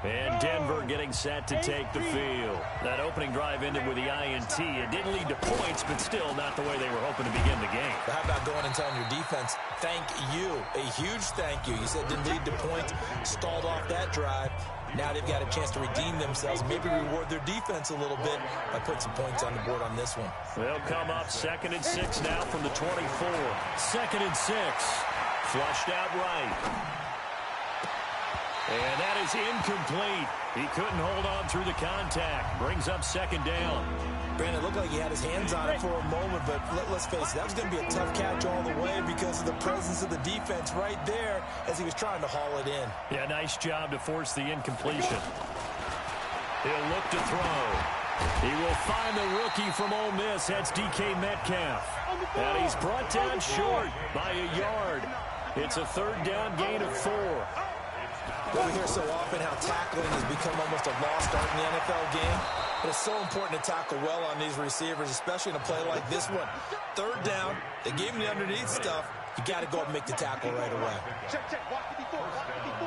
And Denver getting set to take the field. That opening drive ended with the INT. It didn't lead to points, but still not the way they were hoping to begin the game. But how about going and telling your defense, thank you, a huge thank you. You said didn't lead to points, stalled off that drive. Now they've got a chance to redeem themselves, maybe reward their defense a little bit by putting some points on the board on this one. They'll come up 2nd and 6 now from the 24. 2nd and 6. Flushed out right. And that is incomplete. He couldn't hold on through the contact. Brings up 2nd down. Brandon, it looked like he had his hands on it for a moment, but let's face it, that was going to be a tough catch all the way because of the presence of the defense right there as he was trying to haul it in. Yeah, nice job to force the incompletion. He'll look to throw. He will find the rookie from Ole Miss. That's DK Metcalf. And he's brought down short by a yard. It's a third down gain of 4. We hear so often how tackling has become almost a lost art in the NFL game. But it's so important to tackle well on these receivers, especially in a play like this one. Third down, they gave him the underneath stuff. You got to go up and make the tackle right away.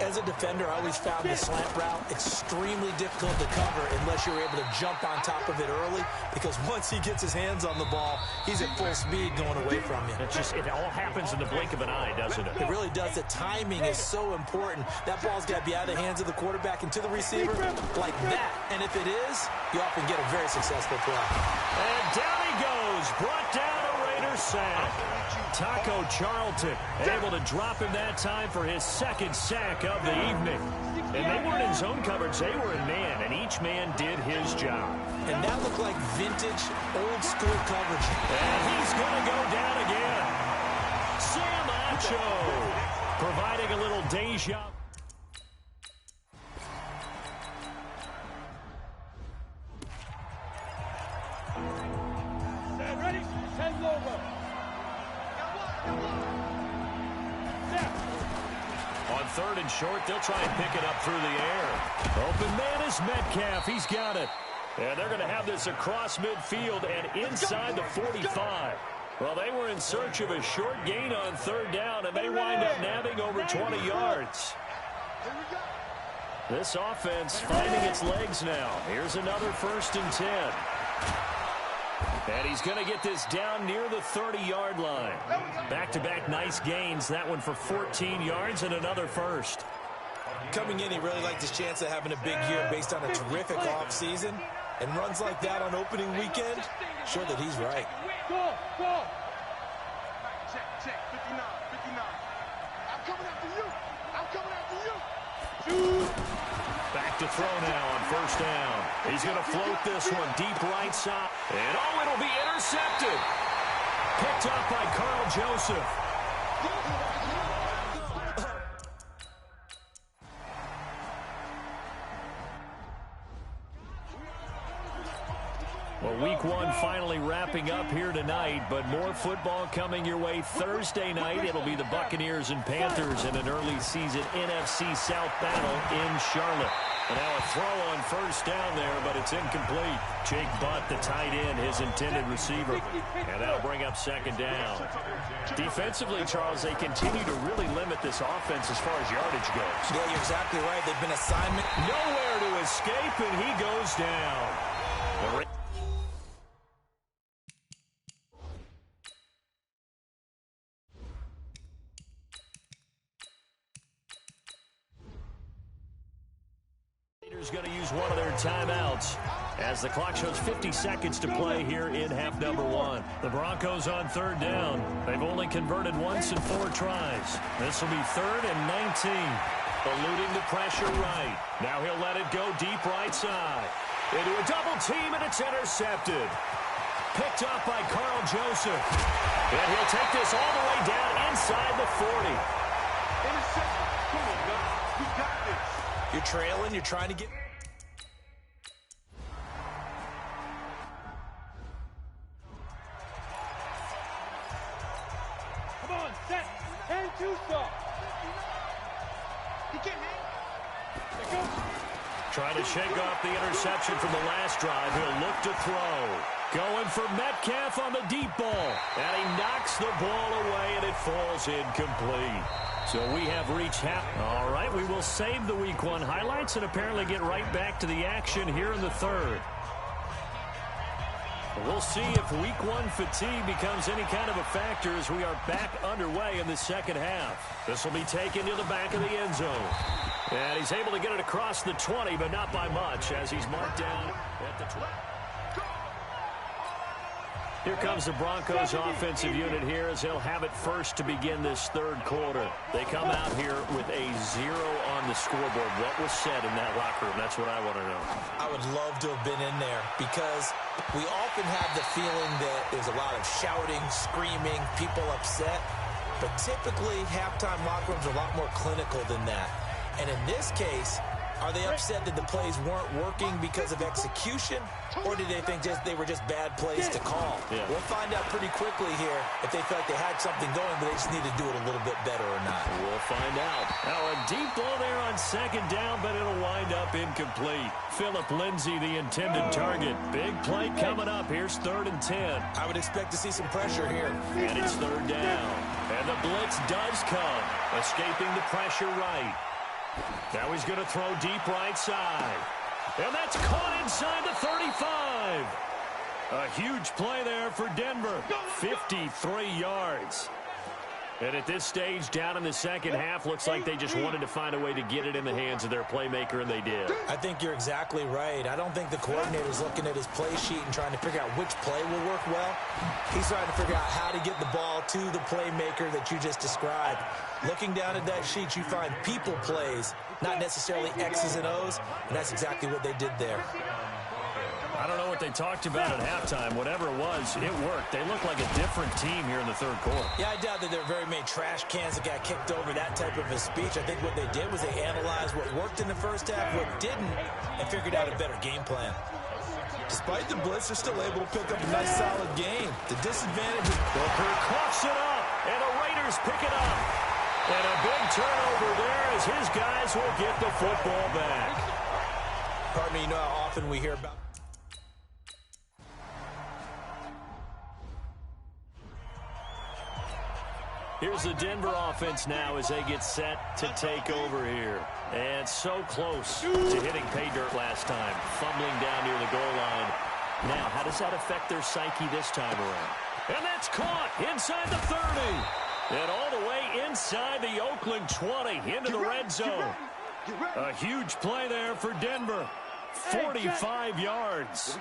As a defender, I always found the slant route extremely difficult to cover unless you're able to jump on top of it early, because once he gets his hands on the ball, he's at full speed going away from you. It all happens in the blink of an eye, doesn't it? It really does. The timing is so important. That ball's got to be out of the hands of the quarterback and to the receiver like that. And if it is, you often get a very successful play. And down he goes. Brought down a Raider sack. Taco Charlton able to drop him that time for his second sack of the evening. And they weren't in zone coverage. They were in man, and each man did his job. And that looked like vintage, old-school coverage. And he's going to go down again. Sam Acho providing a little deja. Ready? 10 logo. On third and short, they'll try and pick it up through the air. Open man is Metcalf. He's got it. And they're going to have this across midfield and inside the 45. Well, they were in search of a short gain on third down, and they wind up nabbing over 20 yards. This offense finding its legs now. Here's another 1st and 10. And he's going to get this down near the 30-yard line. Back-to-back nice gains. That one for 14 yards and another first. Coming in, he really liked his chance of having a big year based on a terrific offseason. And runs like that on opening weekend, sure that he's right. Go, go. Check, 59, 59. I'm coming after you. I'm coming after you. Back to throw now on 1st down. He's going to float this one deep right side. And oh, it'll be intercepted. Picked up by Carl Joseph. Well, week 1 finally wrapping up here tonight, but more football coming your way Thursday night. It'll be the Buccaneers and Panthers in an early season NFC South battle in Charlotte. And now a throw on 1st down there, but it's incomplete. Jake Butt, the tight end, his intended receiver. And that'll bring up 2nd down. Defensively, Charles, they continue to really limit this offense as far as yardage goes. Yeah, you're exactly right. They've been assignment. Nowhere to escape, and he goes down. Going to use one of their timeouts as the clock shows 50 seconds to play here in half number 1. The Broncos on 3rd down. They've only converted once in 4 tries. This will be 3rd and 19. Eluding the pressure right. Now he'll let it go deep right side. Into a double team, and it's intercepted. Picked up by Carl Joseph. And he'll take this all the way down inside the 40. Intercepted. Come on, guys. We got this. You're trailing. You're trying to get... Come on, set. 10-2 stop. He can't hang. Trying to shake off the interception from the last drive. He'll look to throw. Going for Metcalf on the deep ball. And he knocks the ball away, and it falls incomplete. So we have reached half. All right, we will save the Week 1 highlights and apparently get right back to the action here in the 3rd. We'll see if Week 1 fatigue becomes any kind of a factor as we are back underway in the 2nd half. This will be taken to the back of the end zone. And he's able to get it across the 20, but not by much as he's marked down at the 20. Here comes the Broncos offensive unit here as they'll have it first to begin this 3rd quarter. They come out here with a 0 on the scoreboard. What was said in that locker room? That's what I want to know. I would love to have been in there because we often have the feeling that there's a lot of shouting, screaming, people upset. But typically, halftime locker rooms are a lot more clinical than that. And in this case, Are they upset that the plays weren't working because of execution, or did they think they were just bad plays to call? Yeah. We'll find out pretty quickly here if they felt like they had something going, but they just need to do it a little bit better or not. We'll find out. Now a deep ball there on second down, but it'll wind up incomplete. Phillip Lindsay, the intended target. Big play coming up. Here's 3rd and 10. I would expect to see some pressure here. And it's 3rd down. And the blitz does come. Escaping the pressure right. Now he's going to throw deep right side. And that's caught inside the 35. A huge play there for Denver. 53 yards. And at this stage, down in the second half, looks like they just wanted to find a way to get it in the hands of their playmaker, and they did. I think you're exactly right. I don't think the coordinator's looking at his play sheet and trying to figure out which play will work well. He's trying to figure out how to get the ball to the playmaker that you just described. Looking down at that sheet, you find people plays, not necessarily X's and O's, and that's exactly what they did there. I don't know what they talked about at halftime. Whatever it was, it worked. They look like a different team here in the 3rd quarter. Yeah, I doubt that there are very many trash cans that got kicked over, that type of a speech. I think what they did was they analyzed what worked in the first half, what didn't, and figured out a better game plan. Despite the blitz, they're still able to pick up a nice, solid game. The disadvantage is Booker coughs it up, and the Raiders pick it up. And a big turnover there as his guys will get the football back. Pardon me, you know how often we hear about... Here's the Denver offense now as they get set to take over here. And so close to hitting pay dirt last time, fumbling down near the goal line. Now, how does that affect their psyche this time around? And that's caught inside the 30. And all the way inside the Oakland 20 into the red zone. A huge play there for Denver. 45 yards.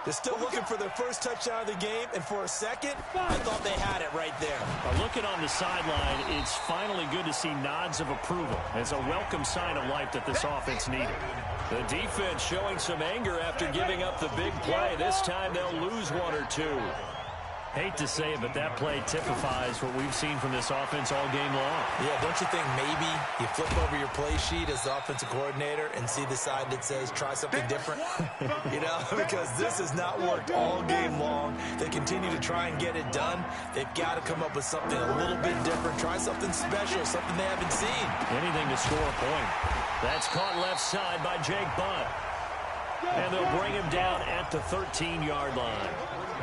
They're still looking for their first touchdown of the game, and for a second, I thought they had it right there. Looking on the sideline, it's finally good to see nods of approval as a welcome sign of life that this offense needed. The defense showing some anger after giving up the big play. This time they'll lose one or two. Hate to say it, but that play typifies what we've seen from this offense all game long. Yeah, don't you think maybe you flip over your play sheet as the offensive coordinator and see the side that says try something different? You know, because this has not worked all game long. They continue to try and get it done. They've got to come up with something a little bit different. Try something special, something they haven't seen. Anything to score a point. That's caught left side by Jake Butt. And they'll bring him down at the 13-yard line.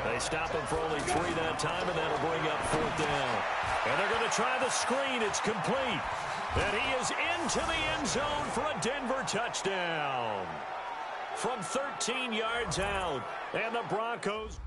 They stop him for only 3 that time, and that'll bring up 4th down. And they're going to try the screen. It's complete. And he is into the end zone for a Denver touchdown. From 13 yards out. And the Broncos...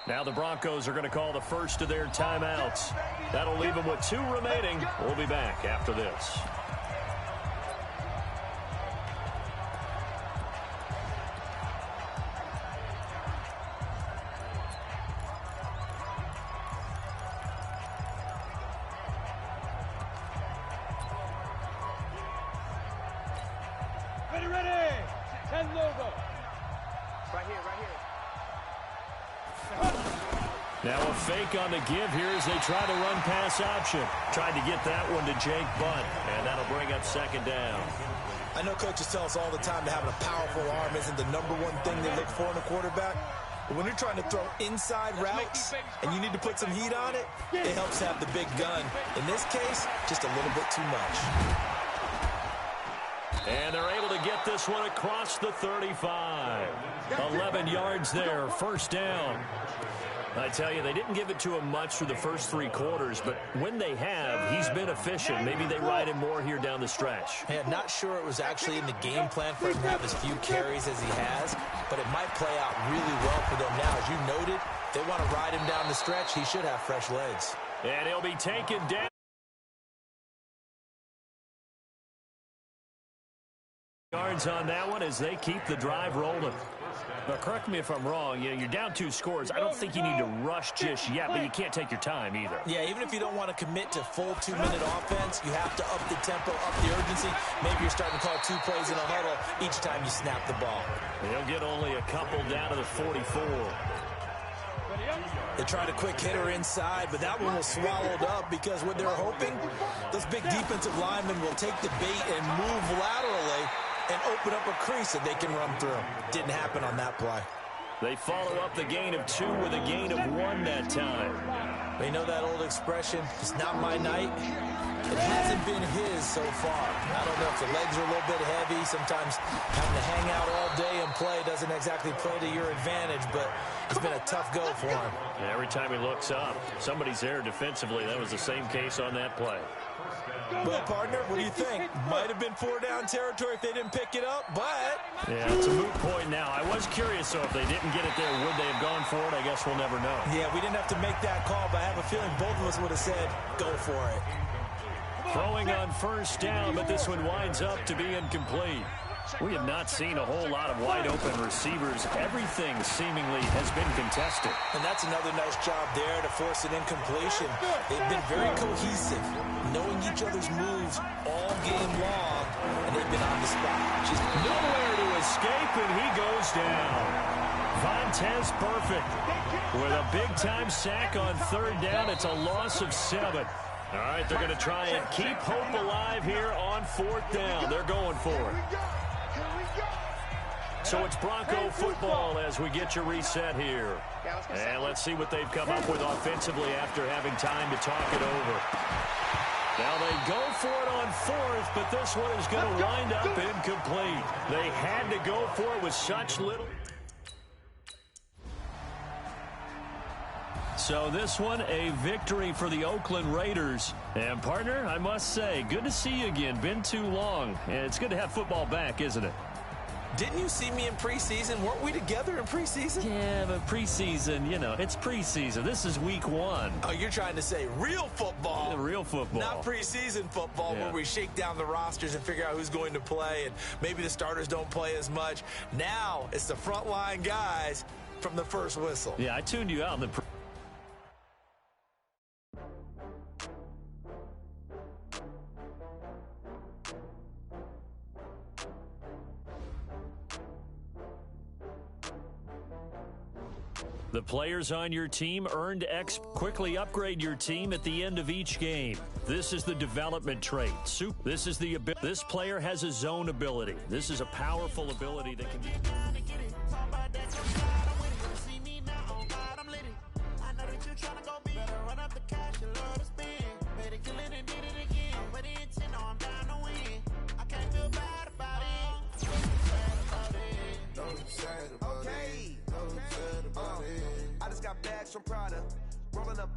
Now the Broncos are going to call the first of their timeouts. That'll leave them with 2 remaining. We'll be back after this. Ready. 10 logo. Right here, right here. Now a fake on the give here as they try the run pass option. Tried to get that one to Jake Butt, and that'll bring up 2nd down. I know coaches tell us all the time that having a powerful arm isn't the #1 thing they look for in a quarterback. But when you're trying to throw inside routes and you need to put some heat on it, it helps to have the big gun. In this case, just a little bit too much. And they're able to get this one across the 35. 11 yards there, first down. I tell you, they didn't give it to him much through the first 3 quarters, but when they have, he's been efficient. Maybe they ride him more here down the stretch. Yeah, not sure it was actually in the game plan for him to have as few carries as he has, but it might play out really well for them now. As you noted, they want to ride him down the stretch. He should have fresh legs. And he'll be taken down. Yards on that one as they keep the drive rolling. Now, correct me if I'm wrong. You're down 2 scores. I don't think you need to rush just yet, but you can't take your time either. Yeah, even if you don't want to commit to full 2-minute offense, you have to up the tempo, up the urgency. Maybe you're starting to call 2 plays in a huddle each time you snap the ball. They'll get only a couple down to the 44. They tried a quick hitter inside, but that one was swallowed up because what they're hoping, those big defensive linemen will take the bait and move laterally and open up a crease that they can run through. Didn't happen on that play. They follow up the gain of 2 with a gain of 1 that time. They know that old expression, it's not my night. It hasn't been his so far. I don't know if the legs are a little bit heavy. Sometimes having to hang out all day and play doesn't exactly play to your advantage, but it's been a tough go for him. And every time he looks up, somebody's there defensively. That was the same case on that play. Well, partner, what do you think? Might have been 4-down territory if they didn't pick it up, but... Yeah, it's a moot point now. I was curious, so if they didn't get it there, would they have gone for it? I guess we'll never know. Yeah, we didn't have to make that call, but I have a feeling both of us would have said, go for it. Throwing on first down, but this one winds up to be incomplete. We have not seen a whole lot of wide-open receivers. Everything seemingly has been contested. And that's another nice job there to force an incompletion. They've been very cohesive, knowing each other's moves all game long, and they've been on the spot. Just nowhere to escape, and he goes down. Vontez perfect. With a big-time sack on 3rd down, it's a loss of 7. All right, they're going to try and keep hope alive here on 4th down. They're going for it. So it's Bronco football as we get you reset here. And let's see what they've come up with offensively after having time to talk it over. Now they go for it on 4th, but this one is going to wind up incomplete. They had to go for it with such little... So this one, a victory for the Oakland Raiders. And, partner, I must say, good to see you again. Been too long. And it's good to have football back, isn't it? Didn't you see me in preseason? Weren't we together in preseason? Yeah, but preseason, it's preseason. This is week 1. Oh, you're trying to say real football. Yeah, real football. Not preseason football where we shake down the rosters and figure out who's going to play, and maybe the starters don't play as much. Now it's the frontline guys from the first whistle. Yeah, I tuned you out in the The players on your team earned X. Quickly upgrade your team at the end of each game. This is the development trait. This player has a zone ability. This is a powerful ability that can be... I just got bags from Prada, rolling up.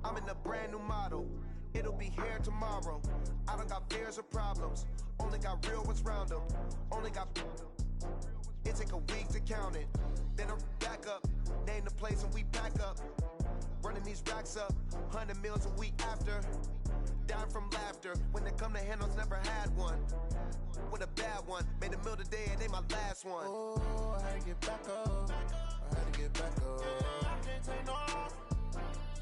I'm in a brand new model. It'll be here tomorrow. I don't got fears or problems. Only got real ones round them. Only got. It take a week to count it. Then I back up, name the place and we pack up. Running these racks up, 100 meals a week after. Dying from laughter. When they come to handles, never had one. With a bad one, made a meal today and they my last one. Oh, I had to get back up. I had to get back up. I can't take no loss.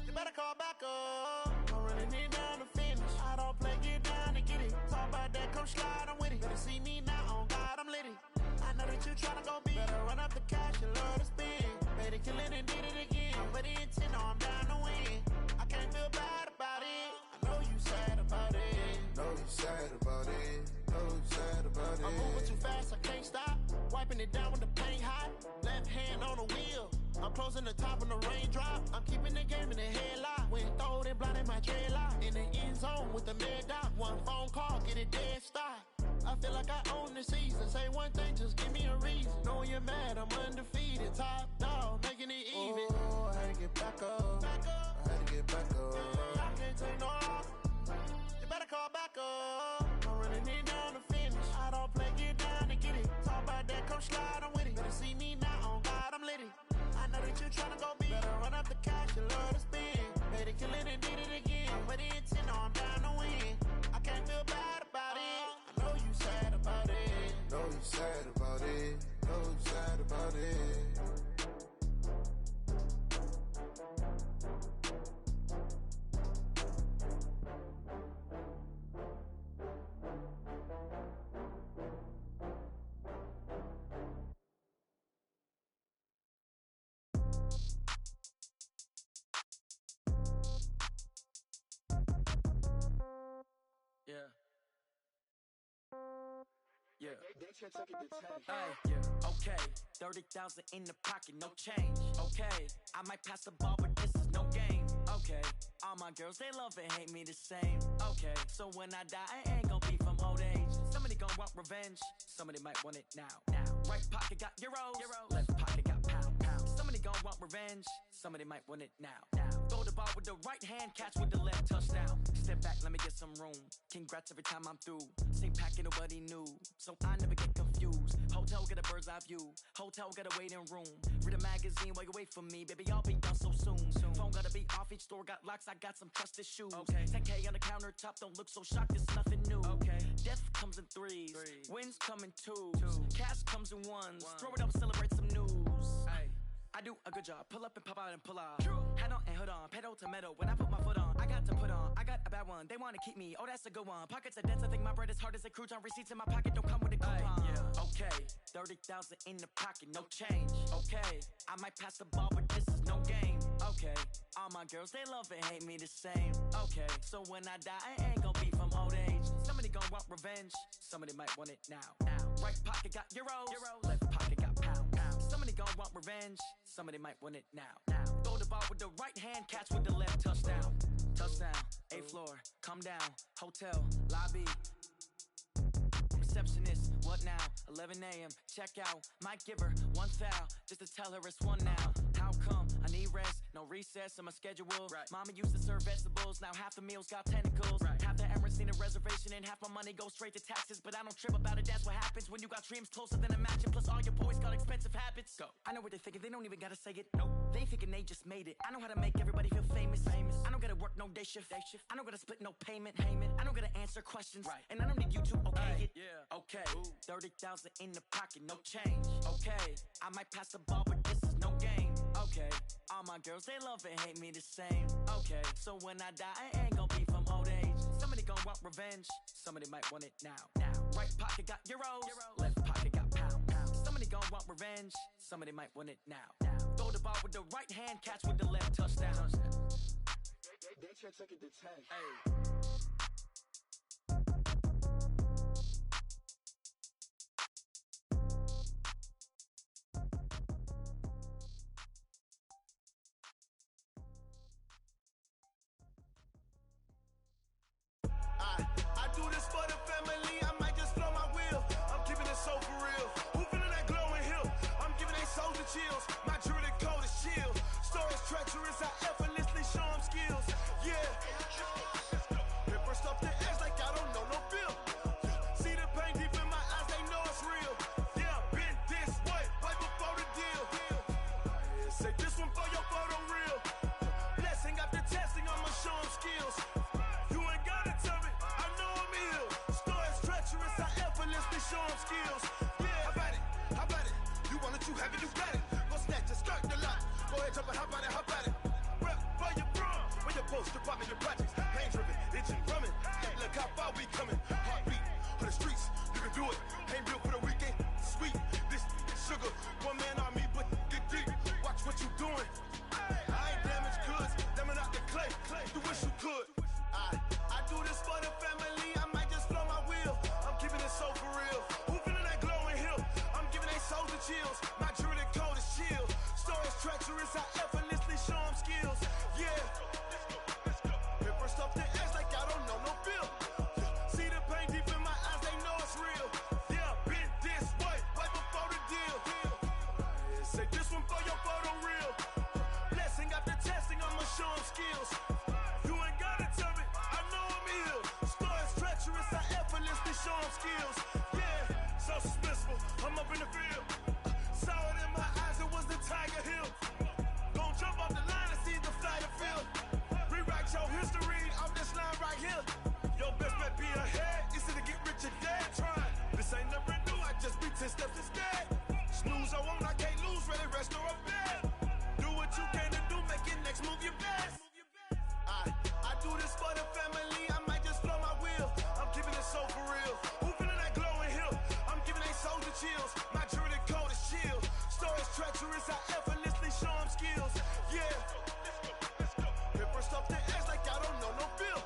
You better call back up. I'm running it down to finish. I don't play, get down to get it. Talk about that, come slide, I'm with it. Better see me now, on God, I'm litty. I know that you tryna go big. Better run up the cash, you love to spend. Made it, kill it, and did it again. But the intent, no, I'm down to win. I can't feel bad about it. I know you sad about it. Know you sad about it. Know you sad about it. I'm moving too fast, I can't stop. Wiping it down with the paint hot. Left hand on the wheel. I'm closing the top on the raindrop. I'm keeping the game in the headlock. When throw it blind in my dreadlock. In the end zone with the mad dot. One phone call, get it dead stop. I feel like I own the season. Say one thing, just give me a reason. Knowing you're mad, I'm undefeated. Top dog, making it even. Oh, I had to get back up. I had to get back up. I can't take no loss. You better call back up. I'm running it down to finish. I don't play, get down and get it. Talk about that, come slide, I'm with it. Better see me now, on God, I'm lit it. I know that you tryna go big. Better run up the cash, you love to spend. Made it, kill it, and did it again. But the intent, I'm down to win. I can't feel bad about it. I know you sad about it. Know you sad about it. Know you sad about it. Yeah. Yeah. Okay. 30,000 in the pocket, no change. Okay. I might pass the ball, but this is no game. Okay. All my girls, they love and hate me the same. Okay. So when I die, I ain't gon' be from old age. Somebody gon' want revenge. Somebody might want it now. Right pocket got euros. Left pocket got pound. Somebody gon' want revenge. Somebody might want it now. Throw the ball with the right hand, catch with the left, touchdown. Step back, let me get some room. Congrats every time I'm through. Same packet, nobody knew, so I never get confused. Hotel got a bird's eye view. Hotel got a waiting room. Read a magazine while you wait for me, baby. I'll be done so soon. Phone gotta be off, each store got locks. I got some trusted shoes. Okay. 10K on the countertop, don't look so shocked. It's nothing new. Okay. Death comes in threes. Wins come in twos. Cash comes in ones. Throw it up, celebrate some news. Ay. I do a good job. Pull up and pop out and pull out. Head on and hood on. Pedal to metal. When I put my foot on, I got to put on. I got a bad one. They want to keep me. Oh, that's a good one. Pockets are dense. I think my bread is hard as a crouton. Receipts in my pocket don't come with a coupon. Yeah. Okay. 30,000 in the pocket. No change. Okay. I might pass the ball, but this is no game. Okay. All my girls, they love and hate me the same. Okay. So when I die, I ain't gon' be from old age. Somebody gon' want revenge. Somebody might want it now. Right pocket got euros. Left pocket got pound. Somebody gon' want revenge. Somebody might want it now. Throw the ball with the right hand, catch with the left, touchdown. Touchdown, 8th floor, come down, hotel, lobby. Receptionist, what now? 11 a.m., check out. Might give her one foul, just to tell her it's one now. How come? I need rest, no recess in my schedule. Right. Mama used to serve vegetables, now half the meals got tentacles. Right. Half the Emirates need a reservation and half my money goes straight to taxes. But I don't trip about it, that's what happens when you got dreams closer than a match. And plus all your boys got expensive habits. Go. I know what they're thinking, they don't even gotta say it. Nope. They thinking they just made it. I know how to make everybody feel famous. I don't gotta work no day shift. I don't gotta split no payment. I don't gotta answer questions. Right. And I don't need you to okay it. Yeah. Okay. 30,000 in the pocket, no change. Okay. I might pass the ball, but this is no game. Okay. All my girls, they love and hate me the same. Okay. So when I die, I ain't gon' be from old age. Somebody gon' want revenge. Somebody might want it now. Right pocket got euros. Left pocket got pound. Somebody gon' want revenge. Somebody might want it now. Throw the ball with the right hand, catch with the left, touchdown. They check it to 10. Hey. I do this for the family, I might just blow my wheel. I'm keeping it so for real. Who feeling that glowing hill? I'm giving they souls the chills. My jewelry cold is chill. Stories treacherous, I effortlessly show them skills. Yeah. Paper stuff the edge like I don't know no bill. See the pain deep in my eyes, they know it's real. Yeah, been this way, right before the deal. Say this one for your photo reel. Blessing after testing, I'ma show them skills. Show them skills. Yeah, how about it? You want it, you have it, you got it. Go snatch your skirt, the lot. Go ahead, jump it, how about it? Rep for your bro. When your post, department, your projects. Pain driven, itching, drumming. Hey, look how far we coming. Heartbeat on the streets, you can do it. Ain't built for the weekend. Sweet, this sugar. One man army, but get deep. Watch what you doing. I ain't damaged goods, damn out the clay. You wish you could. I do this for the family. I might just blow my wheel. I'm keeping it so for real. Who feeling that glowing hill? I'm giving they souls the chills. My jewelry cold is chill. Stories treacherous, I effortlessly show them skills. Yeah. Paper stuff the edge like I don't know no bill. See the show them skills. Yeah, so suspenseful, I'm up in the field. Saw it in my eyes, it was the Tiger Hill. Gon' jump off the line and see the flight of field. Rewrite your history off this line right here. Your best bet be ahead, easy to get rich or dead trying. This ain't never new, I just be 10 steps instead. Snooze or won't, I can't lose, ready, rest or a bed. Do what you can to do, make your next move your best. I do this for the family, I might just blow my wheel. I'm keeping it so for real. Who feeling that glowing hill? I'm giving they souls the chills. My jewelry code is chill. Stories treacherous, I effortlessly show them skills. Yeah. Hit first off the edge like I don't know no feel.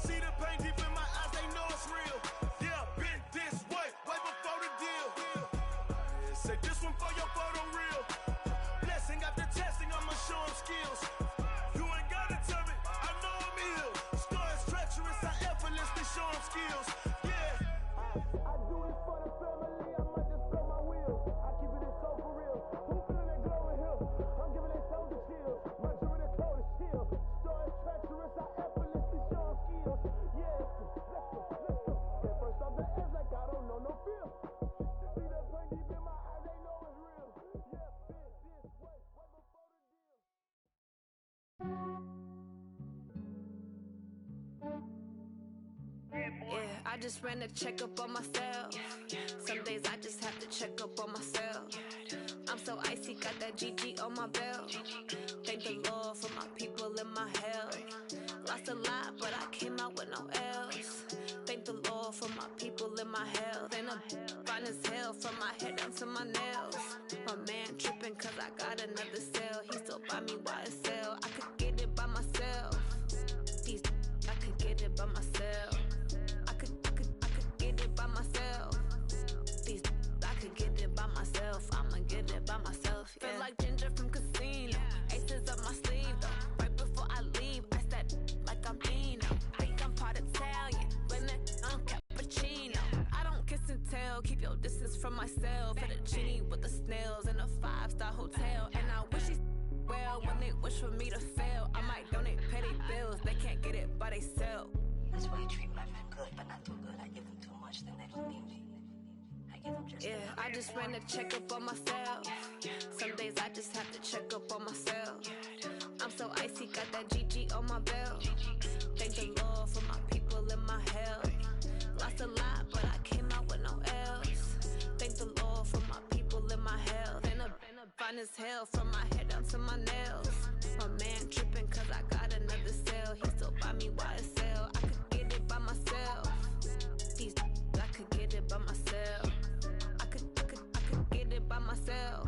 See the pain deep in my eyes, they know it's real. Yeah, been this way before the deal. Say this one for your photo reel. Blessing after testing, I'ma show them skills. You ain't gotta tell me, I know I'm ill. Stories treacherous, I effortlessly show them skills. Yeah. I do this for the family, I might just blow my wheel. I keep it so for real. Who feeling that glowing hill? I'm giving they souls the chills. My jewelry code is chill. Stories treacherous, I effortlessly show them skills. Yeah, let's go. Hit first off the edge like I don't know no feel. See that pain deep in my eyes, they know it's real. Yeah, been this way before the deal. Yeah, I just ran a checkup on myself. Some days I just have to check up on myself. I'm so icy, got that GG on my belt. Thank the Lord for my people in my health. Lost a lot, but I came out with no L's. Thank the Lord for my people in my health. And I'm fine as hell from my head down to my nails. My man tripping cause I got another cell. He still buy me YSL. I could get it by myself. These I could get it by myself. I could get it by myself. These I could get it by myself. I'ma get it by myself. Yeah. Feel like Ginger from Casino. Aces up my sleeve though. Right before I leave, I said like I'm Dino. Think I'm part Italian, blame it on cappuccino. I don't kiss and tell. Keep your distance from myself. For the genie with the snails in a 5-star hotel. And I wish he's well when they wish for me to fail. I might donate petty bills. They can't get it by they self. That's why I treat my men good, but not too good. I give them too much, then they don't need me. I give them just Yeah, I just ran a checkup on myself. Some days I just have to check up on myself. I'm so icy, got that GG on my belt. Thank the Lord for my people in my health. Lost a lot, but I came out with no L's. Thank the Lord for my people in my health. And I'm fine as hell from my head down to my nails. My man tripping cause I got another cell. He still buy me YSL. I could get it by myself. These I could get it by myself. I could get it by myself.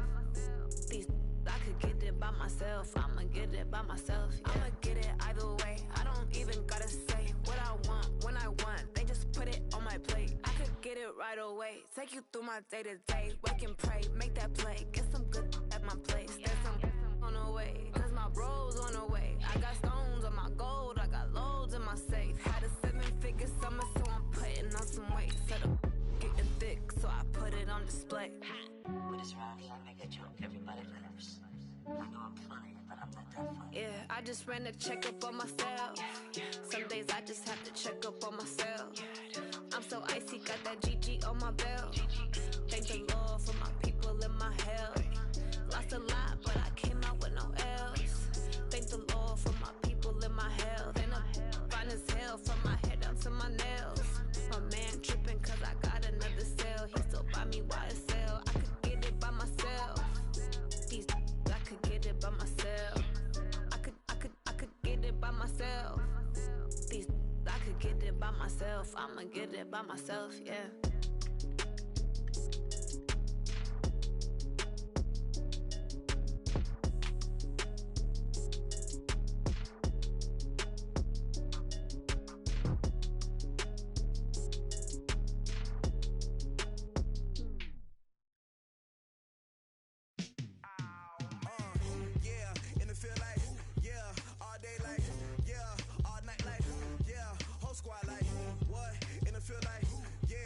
These I could get it by myself. I'ma get it by myself. Yeah. I'ma get it either way. I don't even gotta say what I want when I want. They just put it on my plate. I could get it right away. Take you through my day to day. Wake and pray, make that play. Get some good at my place. There's some on the way. Cause my bro's on the way. I got stones on my gold. I got loads in my safe. Had a 7-figure summer, so I'm putting on some weight. Set up getting thick, so I put it on display. With this round here, I make a joke, everybody laughs. I know I'm funny, but I'm not that funny. Yeah, I just ran a checkup on myself. Some days I just have to check up on myself. I'm so icy, got that GG on my belt. Thank the Lord for my people in my health. Lost a lot, but I came out with no L's. Thank the Lord for my people in my health. And I'm fine as hell from my head down to my nails. My man tripping cause I got another cell. He still buy me YSL. I could get it by myself. These I could get it by myself. I could get it by myself. These I could get it by myself. I'ma get it by myself, yeah. Squad like, what? In the field like, yeah,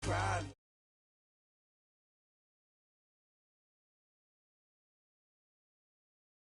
grinding.